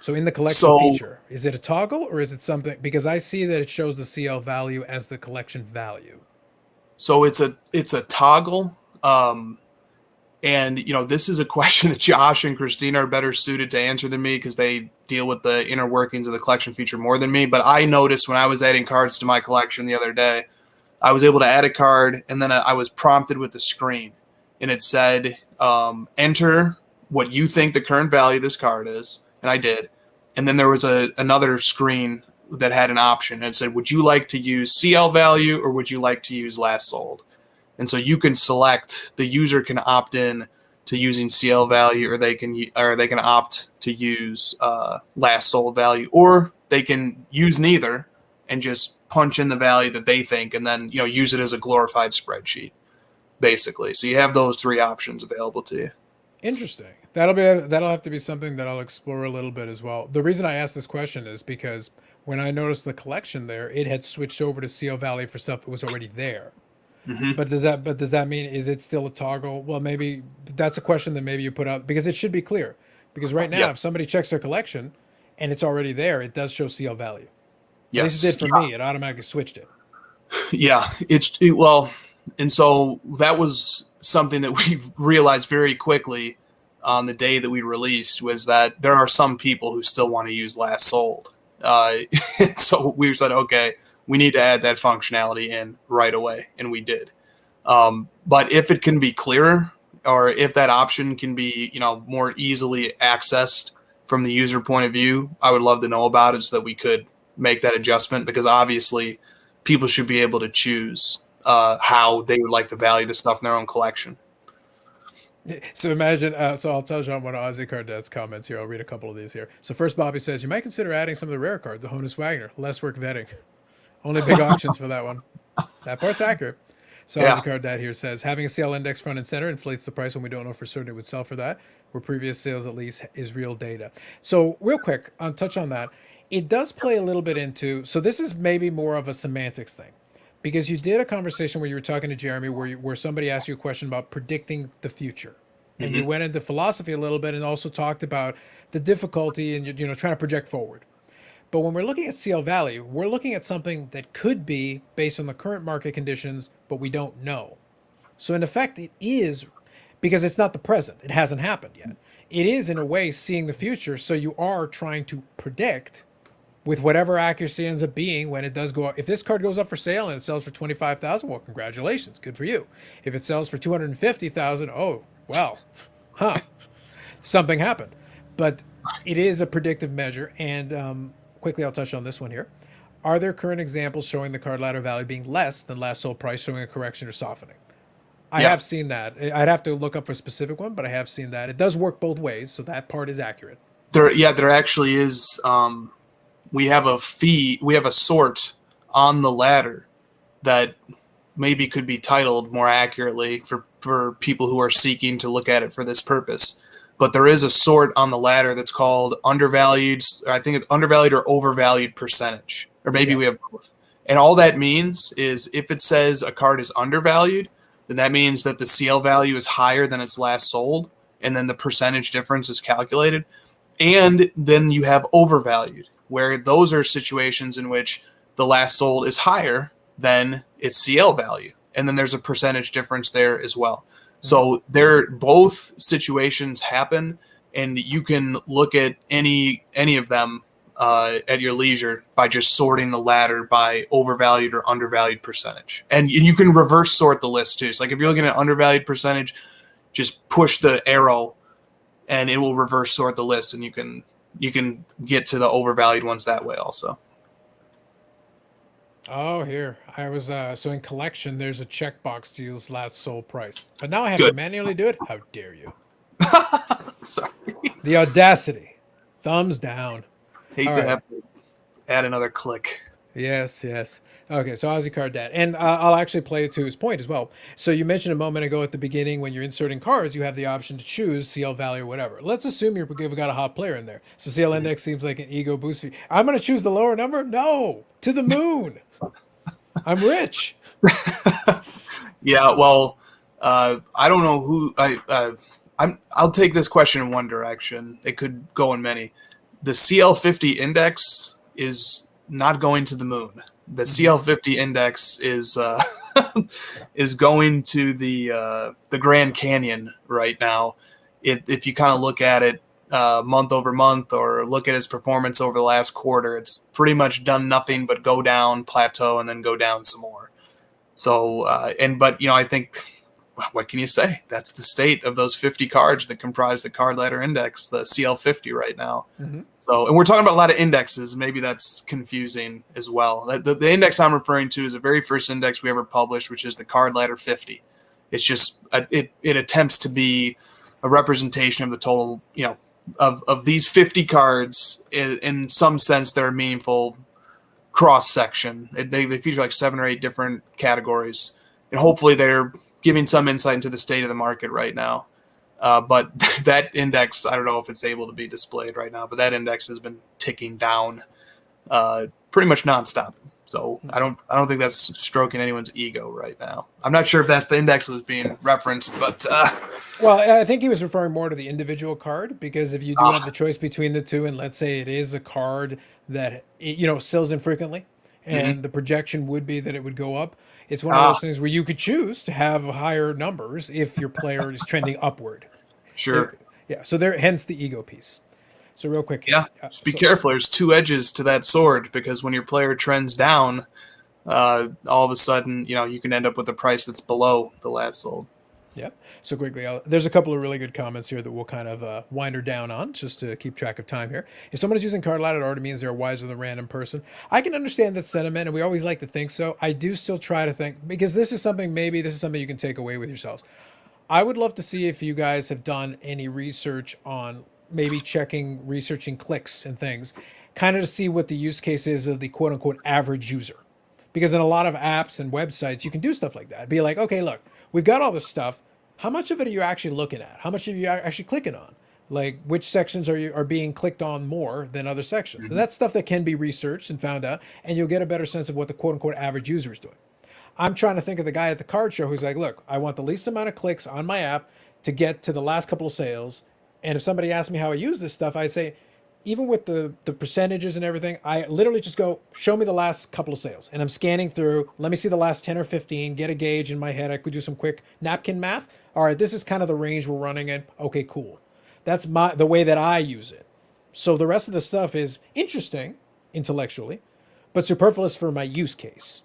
So in the collection feature, is it a toggle or is it something? Because I see that it shows the CL value as the collection value. So it's a toggle. And, this is a question that Josh and Christina are better suited to answer than me because they deal with the inner workings of the collection feature more than me. But I noticed when I was adding cards to my collection the other day, I was able to add a card, and then I was prompted with the screen. And it said, enter what you think the current value of this card is. And I did. And then there was another screen that had an option. And it said, would you like to use CL value or would you like to use last sold? And so you can select, the user can opt in to using CL value, or they can opt to use last sold value, or they can use neither and just punch in the value that they think, and then use it as a glorified spreadsheet, basically. So you have those three options available to you. Interesting. That'll have to be something that I'll explore a little bit as well. The reason I asked this question is because when I noticed the collection there, it had switched over to CL value for stuff that was already there. Mm-hmm. But does that mean, is it still a toggle? Well, maybe that's a question that maybe you put out, because it should be clear. Because right now, if somebody checks their collection and it's already there, it does show CL value. Yes. At least it did for me. It automatically switched it. Yeah. And so that was something that we realized very quickly on the day that we released, was that there are some people who still want to use last sold. So we said, okay, we need to add that functionality in right away, and we did. But if it can be clearer, or if that option can be, more easily accessed from the user point of view, I would love to know about it so that we could make that adjustment, because obviously people should be able to choose how they would like to value the stuff in their own collection. So imagine, so I'll touch on one of Ozzy Cardet's comments here. I'll read a couple of these here. So first, Bobby says, you might consider adding some of the rare cards, the Honus Wagner, less work vetting. Only big auctions for that one. That part's accurate. So Ozzy Cardet here says, having a sale index front and center inflates the price when we don't know for certain it would sell for that, where previous sales at least is real data. So real quick, I'll touch on that. It does play a little bit into, so this is maybe more of a semantics thing, because you did a conversation where you were talking to Jeremy where somebody asked you a question about predicting the future. And you went into philosophy a little bit and also talked about the difficulty in trying to project forward. But when we're looking at CL value, we're looking at something that could be based on the current market conditions, but we don't know. So in effect, it is, because it's not the present. It hasn't happened yet. It is, in a way, seeing the future. So you are trying to predict with whatever accuracy ends up being when it does go up. If this card goes up for sale and it sells for $25,000, well, congratulations, good for you. If it sells for $250,000, oh, well, something happened. But it is a predictive measure. And quickly, I'll touch on this one here. Are there current examples showing the card ladder value being less than last sold price, showing a correction or softening? I have seen that. I'd have to look up for a specific one, but I have seen that. It does work both ways, so that part is accurate. There actually is. We have a sort on the ladder that maybe could be titled more accurately for people who are seeking to look at it for this purpose. But there is a sort on the ladder that's called undervalued. I think it's undervalued or overvalued percentage, or maybe we have both. And all that means is if it says a card is undervalued, then that means that the CL value is higher than its last sold, and then the percentage difference is calculated. And then you have overvalued, where those are situations in which the last sold is higher than its CL value. And then there's a percentage difference there as well. So both situations happen, and you can look at any of them at your leisure by just sorting the ladder by overvalued or undervalued percentage. And you can reverse sort the list too. So like if you're looking at undervalued percentage, just push the arrow and it will reverse sort the list, and you can get to the overvalued ones that way also. Oh, here. I was, so in collection, there's a checkbox to use last sold price. But now I have to manually do it? How dare you? Sorry. The audacity. Thumbs down. Hate to have to add another click. Yes. Okay, so Ozzy Cardet. And I'll actually play it to his point as well. So you mentioned a moment ago at the beginning, when you're inserting cards, you have the option to choose CL value or whatever. Let's assume you've got a hot player in there. So CL index seems like an ego boost for you. I'm going to choose the lower number? No, to the moon. I'm rich. Yeah, well, I don't know who I'll take this question in one direction. It could go in many. The CL50 index is not going to the moon. The CL50 index is is going to the Grand Canyon right now. If you kind of look at it month over month, or look at its performance over the last quarter, it's pretty much done nothing but go down, plateau, and then go down some more. So, but I think, what can you say? That's the state of those 50 cards that comprise the card ladder index, the CL50 right now. Mm-hmm. So, and we're talking about a lot of indexes. Maybe that's confusing as well. The index I'm referring to is the very first index we ever published, which is the card ladder 50. It's just, it attempts to be a representation of the total, of these 50 cards. In some sense, they're a meaningful cross section. They feature like 7 or 8 different categories, and hopefully they're giving some insight into the state of the market right now. But that index, I don't know if it's able to be displayed right now, but that index has been ticking down pretty much nonstop. So I don't think that's stroking anyone's ego right now. I'm not sure if that's the index that was being referenced, but well, I think he was referring more to the individual card, because if you do have the choice between the two, and let's say it is a card that sells infrequently, and the projection would be that it would go up, it's one of those things where you could choose to have higher numbers if your player is trending upward. Sure. Yeah. So there, hence the ego piece. So real quick. Yeah. Just be careful. There's 2 edges to that sword, because when your player trends down, all of a sudden, you can end up with a price that's below the last sold. Yep. So quickly, there's a couple of really good comments here that we'll kind of wind her down on, just to keep track of time here. If someone is using card ladder, it already means they're wiser than random person. I can understand that sentiment, and we always like to think so. I do still try to think, because this is something you can take away with yourselves. I would love to see if you guys have done any research on maybe researching clicks and things, kind of to see what the use case is of the quote unquote average user. Because in a lot of apps and websites, you can do stuff like that. Be like, okay, look, we've got all this stuff. How much of it are you actually looking at? How much are you actually clicking on? Like, which sections are being clicked on more than other sections? And that's stuff that can be researched and found out, and you'll get a better sense of what the quote unquote average user is doing. I'm trying to think of the guy at the card show who's like, look, I want the least amount of clicks on my app to get to the last couple of sales. And if somebody asked me how I use this stuff, I'd say, even with the percentages and everything, I literally just go, show me the last couple of sales. And I'm scanning through, let me see the last 10 or 15, get a gauge in my head. I could do some quick napkin math. All right, this is kind of the range we're running in. Okay, cool. That's the way that I use it. So the rest of the stuff is interesting intellectually, but superfluous for my use case.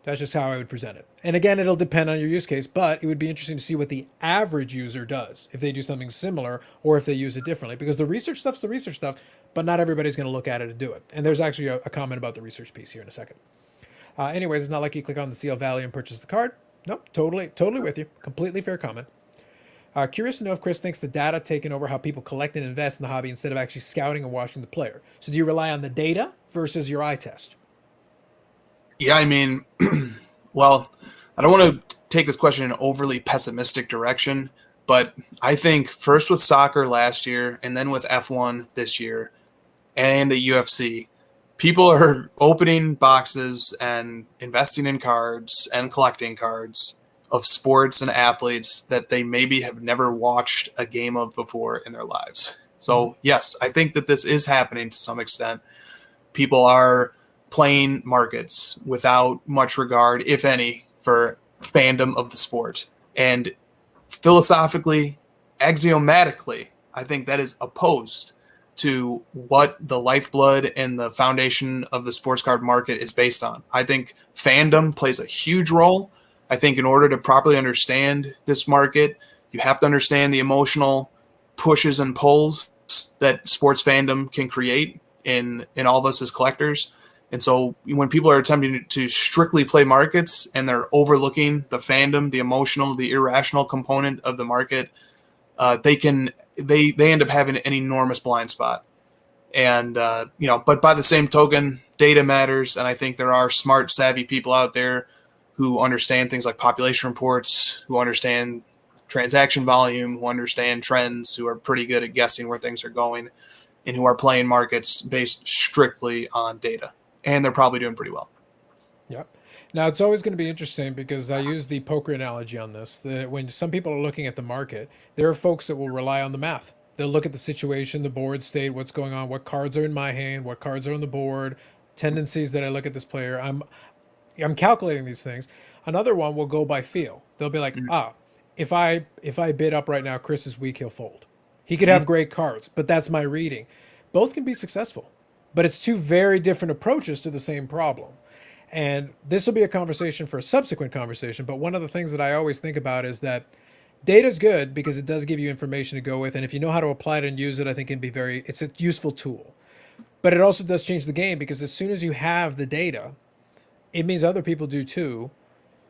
That's just how I would present it. And again, it'll depend on your use case, but it would be interesting to see what the average user does, if they do something similar or if they use it differently. Because the research stuff's the research stuff, but not everybody's going to look at it and do it. And there's actually a comment about the research piece here in a second. Anyways, it's not like you click on the CL value and purchase the card. Nope, totally with you. Completely fair comment. Curious to know if Chris thinks the data taking over how people collect and invest in the hobby instead of actually scouting and watching the player. So do you rely on the data versus your eye test? Yeah, I mean, well, I don't want to take this question in an overly pessimistic direction, but I think first with soccer last year and then with F1 this year and the UFC, people are opening boxes and investing in cards and collecting cards of sports and athletes that they maybe have never watched a game of before in their lives. So, yes, I think that this is happening to some extent. People are playing markets without much regard, if any, for fandom of the sport. And philosophically, axiomatically, I think that is opposed to what the lifeblood and the foundation of the sports card market is based on. I think fandom plays a huge role. I think in order to properly understand this market, you have to understand the emotional pushes and pulls that sports fandom can create in all of us as collectors. And so when people are attempting to strictly play markets and they're overlooking the fandom, the emotional, the irrational component of the market, they end up having an enormous blind spot. And, but by the same token, data matters. And I think there are smart, savvy people out there who understand things like population reports, who understand transaction volume, who understand trends, who are pretty good at guessing where things are going, and who are playing markets based strictly on data. And they're probably doing pretty well. Yep. Now, it's always going to be interesting because I use the poker analogy on this. That when some people are looking at the market, there are folks that will rely on the math. They'll look at the situation, the board state, what's going on, what cards are in my hand, what cards are on the board, tendencies that I look at this player. I'm calculating these things. Another one will go by feel. They'll be like, if I bid up right now, Chris is weak, he'll fold. He could have great cards, but that's my reading. Both can be successful, but it's two very different approaches to the same problem. And this will be a conversation for a subsequent conversation. But one of the things that I always think about is that data is good because it does give you information to go with. And if you know how to apply it and use it, I think it's a useful tool. But it also does change the game because as soon as you have the data, it means other people do too.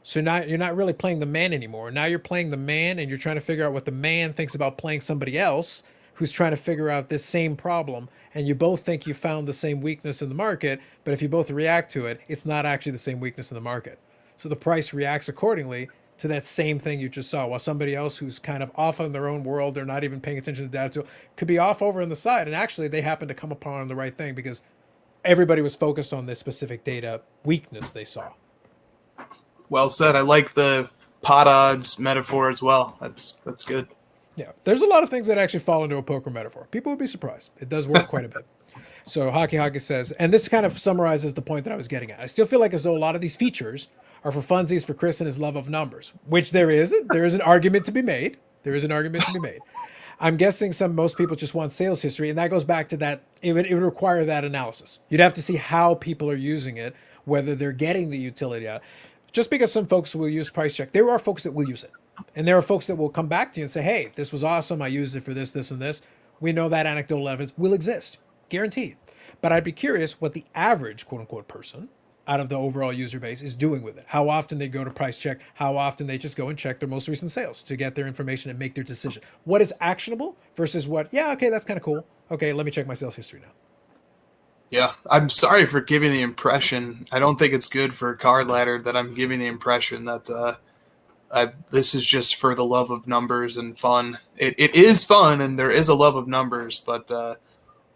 So now you're not really playing the man anymore. Now you're playing the man and you're trying to figure out what the man thinks about playing somebody else who's trying to figure out this same problem. And you both think you found the same weakness in the market, but if you both react to it, it's not actually the same weakness in the market. So the price reacts accordingly to that same thing you just saw, while somebody else who's kind of off in their own world, they're not even paying attention to data, could be off over on the side. And actually they happen to come upon the right thing because everybody was focused on this specific data weakness they saw. Well said. I like the pot odds metaphor as well. That's good. Yeah, there's a lot of things that actually fall into a poker metaphor. People would be surprised. It does work quite a bit. So Hockey says, and this kind of summarizes the point that I was getting at. I still feel like as though a lot of these features are for funsies for Chris and his love of numbers, which there is an argument to be made. There is an argument to be made. I'm guessing most people just want sales history, and that goes back to that. It would require that analysis. You'd have to see how people are using it, whether they're getting the utility out. Just because some folks will use price check, there are folks that will use it. And there are folks that will come back to you and say, hey, this was awesome. I used it for this, this, and this. We know that anecdotal evidence will exist, guaranteed. But I'd be curious what the average, quote unquote, person out of the overall user base is doing with it. How often they go to price check, how often they just go and check their most recent sales to get their information and make their decision. What is actionable versus what, yeah, okay, that's kind of cool. Okay, let me check my sales history now. Yeah, I'm sorry for giving the impression. I don't think it's good for Card Ladder that I'm giving the impression that this is just for the love of numbers and fun. It is fun and there is a love of numbers, but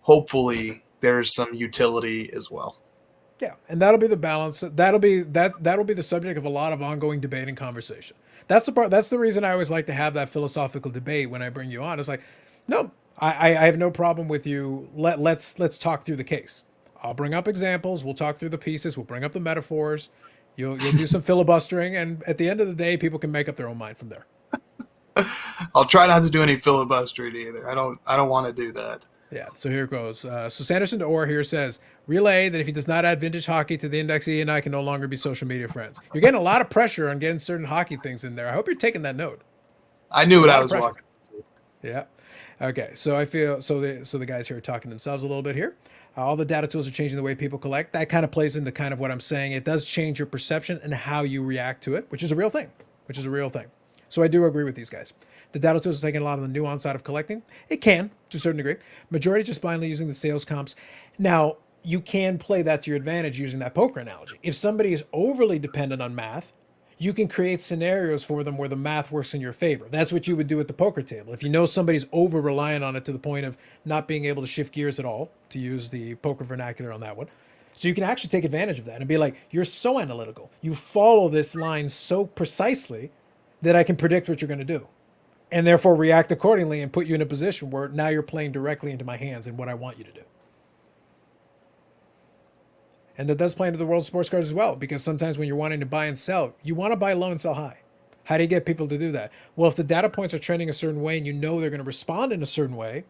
hopefully there's some utility as well. Yeah, and that'll be the balance. That'll be the subject of a lot of ongoing debate and conversation. That's the part. That's the reason I always like to have that philosophical debate when I bring you on. It's like, no, I have no problem with you. Let's talk through the case. I'll bring up examples. We'll talk through the pieces. We'll bring up the metaphors. You'll do some filibustering, and at the end of the day, people can make up their own mind from there. I'll try not to do any filibustering either. I don't want to do that. Yeah, so here it goes. So Sanderson Orr here says, relay that if he does not add vintage hockey to the index, he and I can no longer be social media friends. You're getting a lot of pressure on getting certain hockey things in there. I hope you're taking that note. I knew what I was walking into. Yeah. Okay, so I feel, so the guys here are talking themselves a little bit here. All the data tools are changing the way people collect. That kind of plays into kind of what I'm saying. It does change your perception and how you react to it, which is a real thing. So I do agree with these guys. The data tools are taking a lot of the nuance out of collecting. It can, to a certain degree. Majority just blindly using the sales comps. Now, you can play that to your advantage using that poker analogy. If somebody is overly dependent on math, you can create scenarios for them where the math works in your favor. That's what you would do at the poker table. If you know somebody's over reliant on it to the point of not being able to shift gears at all, to use the poker vernacular on that one. So you can actually take advantage of that and be like, you're so analytical. You follow this line so precisely that I can predict what you're going to do. And therefore react accordingly and put you in a position where now you're playing directly into my hands and what I want you to do. And that does play into the world of sports cards as well, because sometimes when you're wanting to buy and sell, you want to buy low and sell high. How do you get people to do that? Well, if the data points are trending a certain way and you know they're going to respond in a certain way,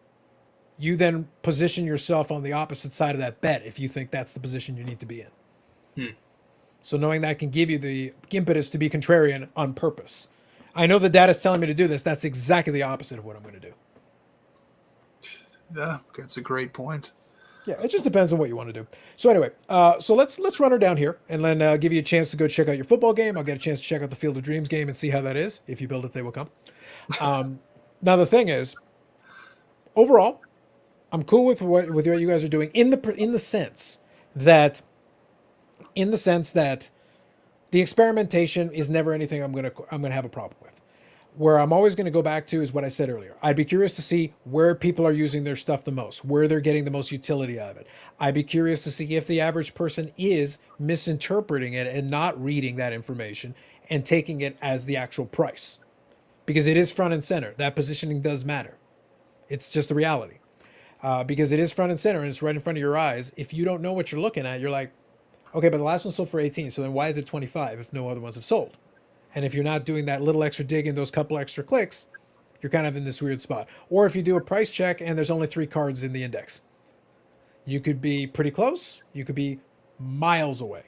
you then position yourself on the opposite side of that bet if you think that's the position you need to be in. So knowing that can give you the impetus to be contrarian on purpose. I know the data is telling me to do this. That's exactly the opposite of what I'm going to do. Yeah, that's a great point. Yeah, it just depends on what you want to do. So anyway, so let's run her down here and then give you a chance to go check out your football game. I'll get a chance to check out the Field of Dreams game and see how that is. If you build it, they will come. Now the thing is, overall, I'm cool with what you guys are doing in the sense that the experimentation is never anything I'm gonna have a problem with. Where I'm always going to go back to is what I said earlier. I'd be curious to see where people are using their stuff the most, where they're getting the most utility out of it. I'd be curious to see if the average person is misinterpreting it and not reading that information and taking it as the actual price. Because it is front and center. That positioning does matter. It's just the reality. because it is front and center and it's right in front of your eyes. If you don't know what you're looking at, you're like, okay, but the last one sold for 18, so then why is it 25 if no other ones have sold? And if you're not doing that little extra dig and those couple extra clicks, you're kind of in this weird spot. Or if you do a price check and there's only 3 cards in the index, you could be pretty close. You could be miles away,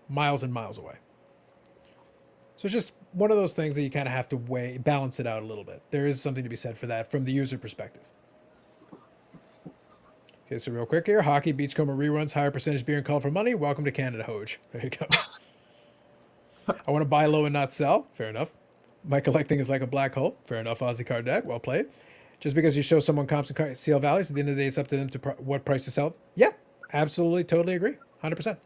miles and miles away. So it's just one of those things that you kind of have to balance it out a little bit. There is something to be said for that from the user perspective. Okay, so real quick here, hockey, beachcomber reruns, higher percentage beer and call for money. Welcome to Canada, Hoj. There you go. I want to buy low and not sell. Fair enough. My collecting is like a black hole. Fair enough, Aussie card deck. Well played. Just because you show someone comps and CL values, at the end of the day, it's up to them to what price to sell. Yeah, absolutely, totally agree. 100%.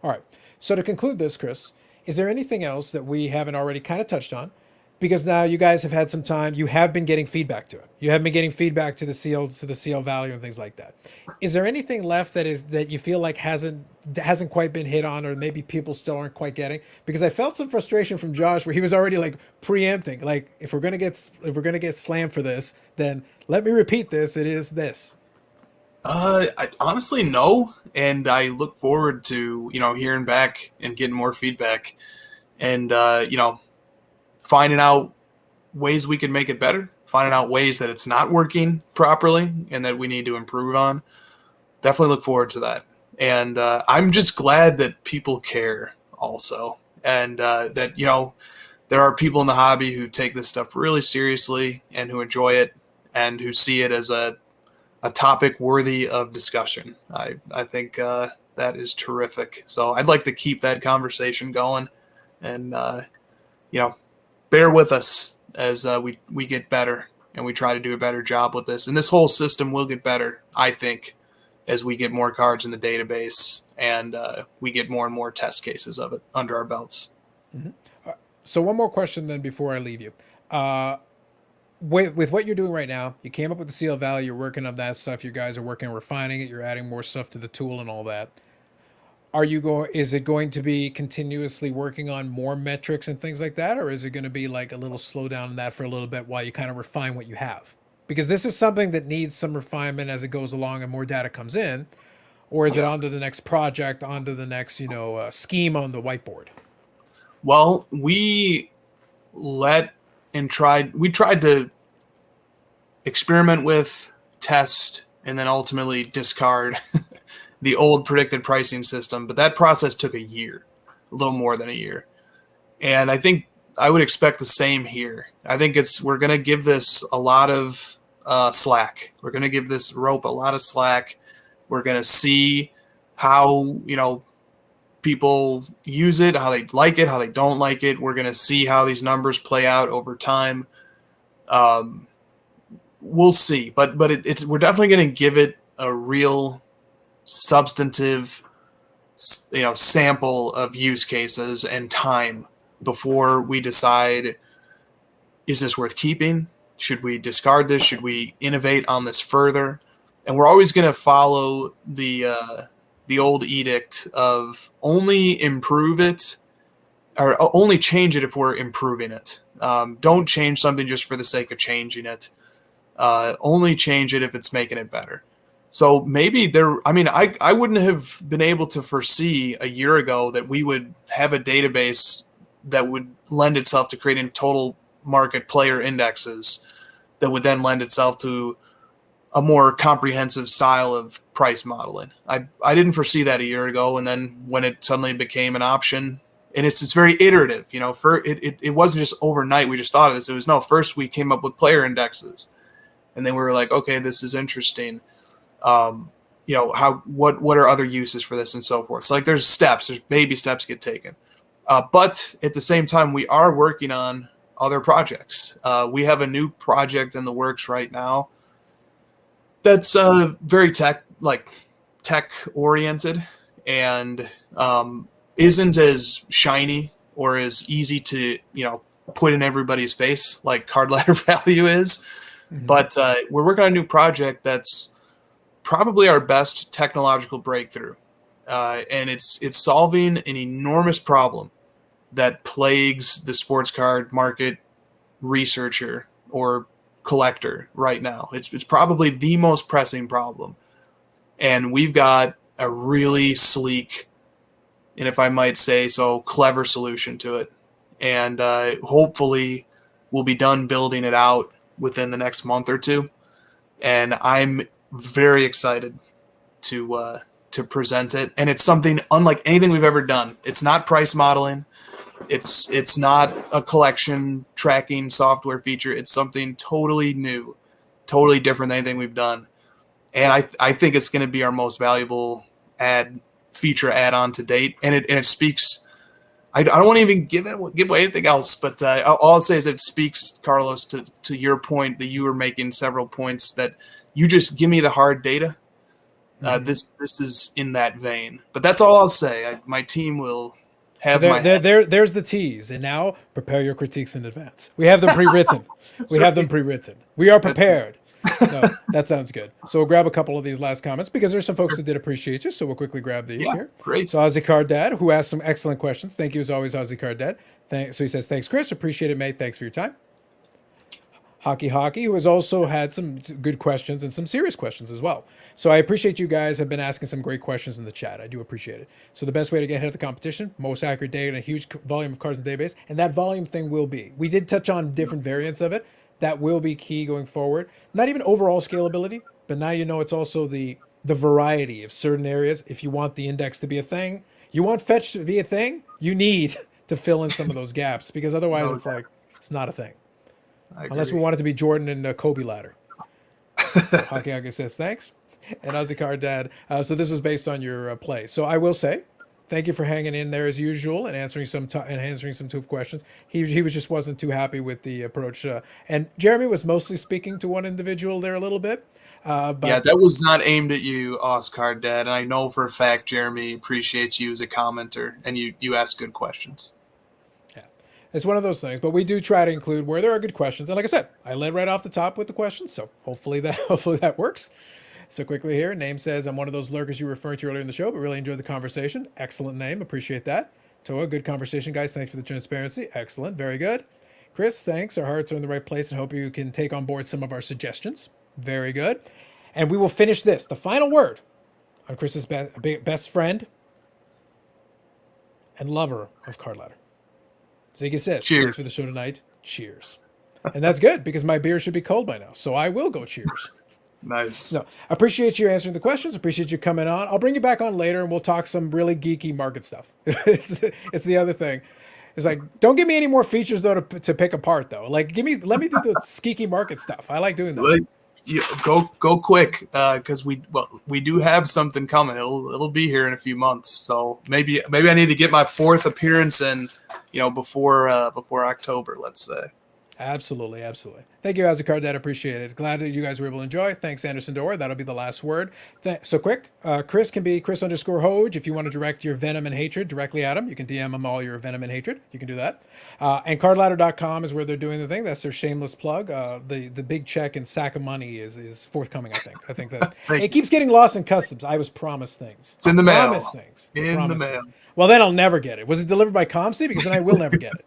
All right. So to conclude this, Chris, is there anything else that we haven't already kind of touched on? Because now you guys have had some time, you have been getting feedback to it. You have been getting feedback to the CL value and things like that. Is there anything left that you feel like hasn't quite been hit on, or maybe people still aren't quite getting? Because I felt some frustration from Josh where he was already like preempting, like if we're gonna get slammed for this, then let me repeat this. It is this. I honestly no, and I look forward to hearing back and getting more feedback, and finding out ways we can make it better, finding out ways that it's not working properly and that we need to improve on. Definitely look forward to that, and I'm just glad that people care also, and that there are people in the hobby who take this stuff really seriously and who enjoy it and who see it as a topic worthy of discussion. I think that is terrific. So I'd like to keep that conversation going, and bear with us as we get better and we try to do a better job with this. And this whole system will get better, I think, as we get more cards in the database and we get more and more test cases of it under our belts. Mm-hmm. So one more question then before I leave you. With what you're doing right now, you came up with the CL value, you're working on that stuff, you guys are working on refining it, you're adding more stuff to the tool and all that. Is it going to be continuously working on more metrics and things like that, or is it going to be like a little slow down in that for a little bit while you kind of refine what you have? Because this is something that needs some refinement as it goes along and more data comes in, or is it on to the next project, onto the next scheme on the whiteboard? Well, we tried to experiment with, test, and then ultimately discard the old predicted pricing system. But that process took a year, a little more than a year. And I think I would expect the same here. I think we're going to give this a lot of slack. We're going to give this rope a lot of slack. We're going to see how, people use it, how they like it, how they don't like it. We're going to see how these numbers play out over time. We'll see, but we're definitely going to give it a real substantive, sample of use cases and time before we decide, is this worth keeping? Should we discard this? Should we innovate on this further? And we're always going to follow the old edict of only improve it or only change it if we're improving it. Don't change something just for the sake of changing it. Only change it if it's making it better. So maybe I wouldn't have been able to foresee a year ago that we would have a database that would lend itself to creating total market player indexes that would then lend itself to a more comprehensive style of price modeling. I didn't foresee that a year ago, and then when it suddenly became an option, and it's very iterative, it wasn't just overnight we just thought of this. It was first we came up with player indexes, and then we were like, okay, this is interesting. What are other uses for this and so forth. So there's baby steps get taken. But at the same time, we are working on other projects. We have a new project in the works right now that's very tech oriented and isn't as shiny or as easy to put in everybody's face like card ladder value is. Mm-hmm. But we're working on a new project that's probably our best technological breakthrough, and it's solving an enormous problem that plagues the sports card market researcher or collector right now. It's probably the most pressing problem. And we've got a really sleek, and if I might say so, clever solution to it. And hopefully we'll be done building it out within the next month or two. And I'm very excited to present it. And it's something unlike anything we've ever done. It's not price modeling. It's not a collection tracking software feature. It's something totally new, totally different than anything we've done. And I think it's going to be our most valuable feature add-on to date. And it speaks. I don't want to even give away anything else, but all I'll say is it speaks, Carlos, to your point that you were making several points that you just give me the hard data. This is in that vein. But that's all I'll say. My team will have there's the tease. And now prepare your critiques in advance. We have them pre-written. We are prepared. No, that sounds good. So we'll grab a couple of these last comments because there's some folks that did appreciate you. So we'll quickly grab these here. Great. So Ozzy Card Dad, who asked some excellent questions. Thank you as always, Ozzy Card Dad. So he says, thanks, Chris. Appreciate it, mate. Thanks for your time. Hockey, who has also had some good questions and some serious questions as well. So I appreciate you guys have been asking some great questions in the chat. I do appreciate it. So the best way to get ahead of the competition, most accurate data and a huge volume of cards in the database. And that volume thing will be. We did touch on different variants of it. That will be key going forward. Not even overall scalability, but now you know it's also the variety of certain areas. If you want the index to be a thing, you want fetch to be a thing, you need to fill in some of those gaps because otherwise it's not a thing. Unless we want it to be Jordan and Kobe ladder. So Hockey says thanks. And Ozzy Card Dad. So this was based on your play. So I will say, thank you for hanging in there as usual and answering some tough questions. He wasn't too happy with the approach, and Jeremy was mostly speaking to one individual there a little bit. But yeah, that was not aimed at you, Oscar Dad. And I know for a fact Jeremy appreciates you as a commenter, and you ask good questions. Yeah, it's one of those things. But we do try to include where there are good questions, and like I said, I led right off the top with the questions, so hopefully that works. So quickly here, name says, I'm one of those lurkers you were referring to earlier in the show, but really enjoyed the conversation. Excellent name. Appreciate that. Toa, good conversation, guys. Thanks for the transparency. Excellent. Very good. Chris, thanks. Our hearts are in the right place and hope you can take on board some of our suggestions. Very good. And we will finish this. The final word on Chris's best friend and lover of Card Ladder. Ziggy says, cheers. Thanks for the show tonight. Cheers. And that's good because my beer should be cold by now. So I will go cheers. Nice. So appreciate you answering the questions. Appreciate you coming on. I'll bring you back on later and we'll talk some really geeky market stuff. It's the other thing. It's like, don't give me any more features though to pick apart though. Like let me do the skeeky market stuff. I like doing that. Go quick because we do have something coming. It'll be here in a few months. So maybe I need to get my 4th appearance in, before October, let's say. Absolutely. Thank you, Azikar Dad. Appreciate it. Glad that you guys were able to enjoy. Thanks, Anderson Dora. That'll be the last word. So quick, Chris can be Chris_Hoge. If you want to direct your venom and hatred directly at him, you can DM him all your venom and hatred. You can do that. And cardladder.com is where they're doing the thing. That's their shameless plug. The big check and sack of money is forthcoming, I think. I think that it keeps getting lost in customs. I was promised things. It's in the mail. In the mail. Well, then I'll never get it. Was it delivered by ComC? Because then I will never get it.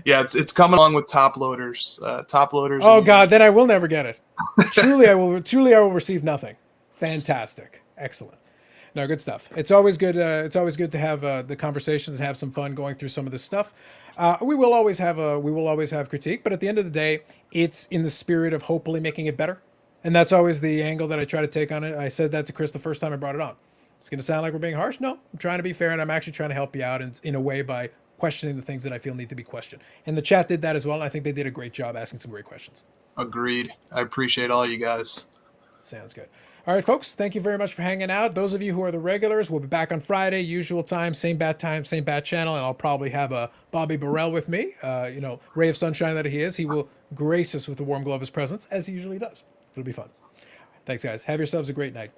Yeah, it's coming along with top loaders. Oh God, then I will never get it. Truly, I will receive nothing. Fantastic, excellent. No, good stuff. It's always good. It's always good to have the conversations and have some fun going through some of this stuff. We will always have critique, but at the end of the day, it's in the spirit of hopefully making it better, and that's always the angle that I try to take on it. I said that to Chris the first time I brought it on. It's going to sound like we're being harsh. No, I'm trying to be fair, and I'm actually trying to help you out in a way by questioning the things that I feel need to be questioned. And the chat did that as well. And I think they did a great job asking some great questions. Agreed. I appreciate all you guys. Sounds good. All right, folks, thank you very much for hanging out. Those of you who are the regulars, we'll be back on Friday, usual time, same bat channel, and I'll probably have a Bobby Burrell with me. Ray of sunshine that he is. He will grace us with the warm glow of his presence, as he usually does. It'll be fun. Thanks, guys. Have yourselves a great night.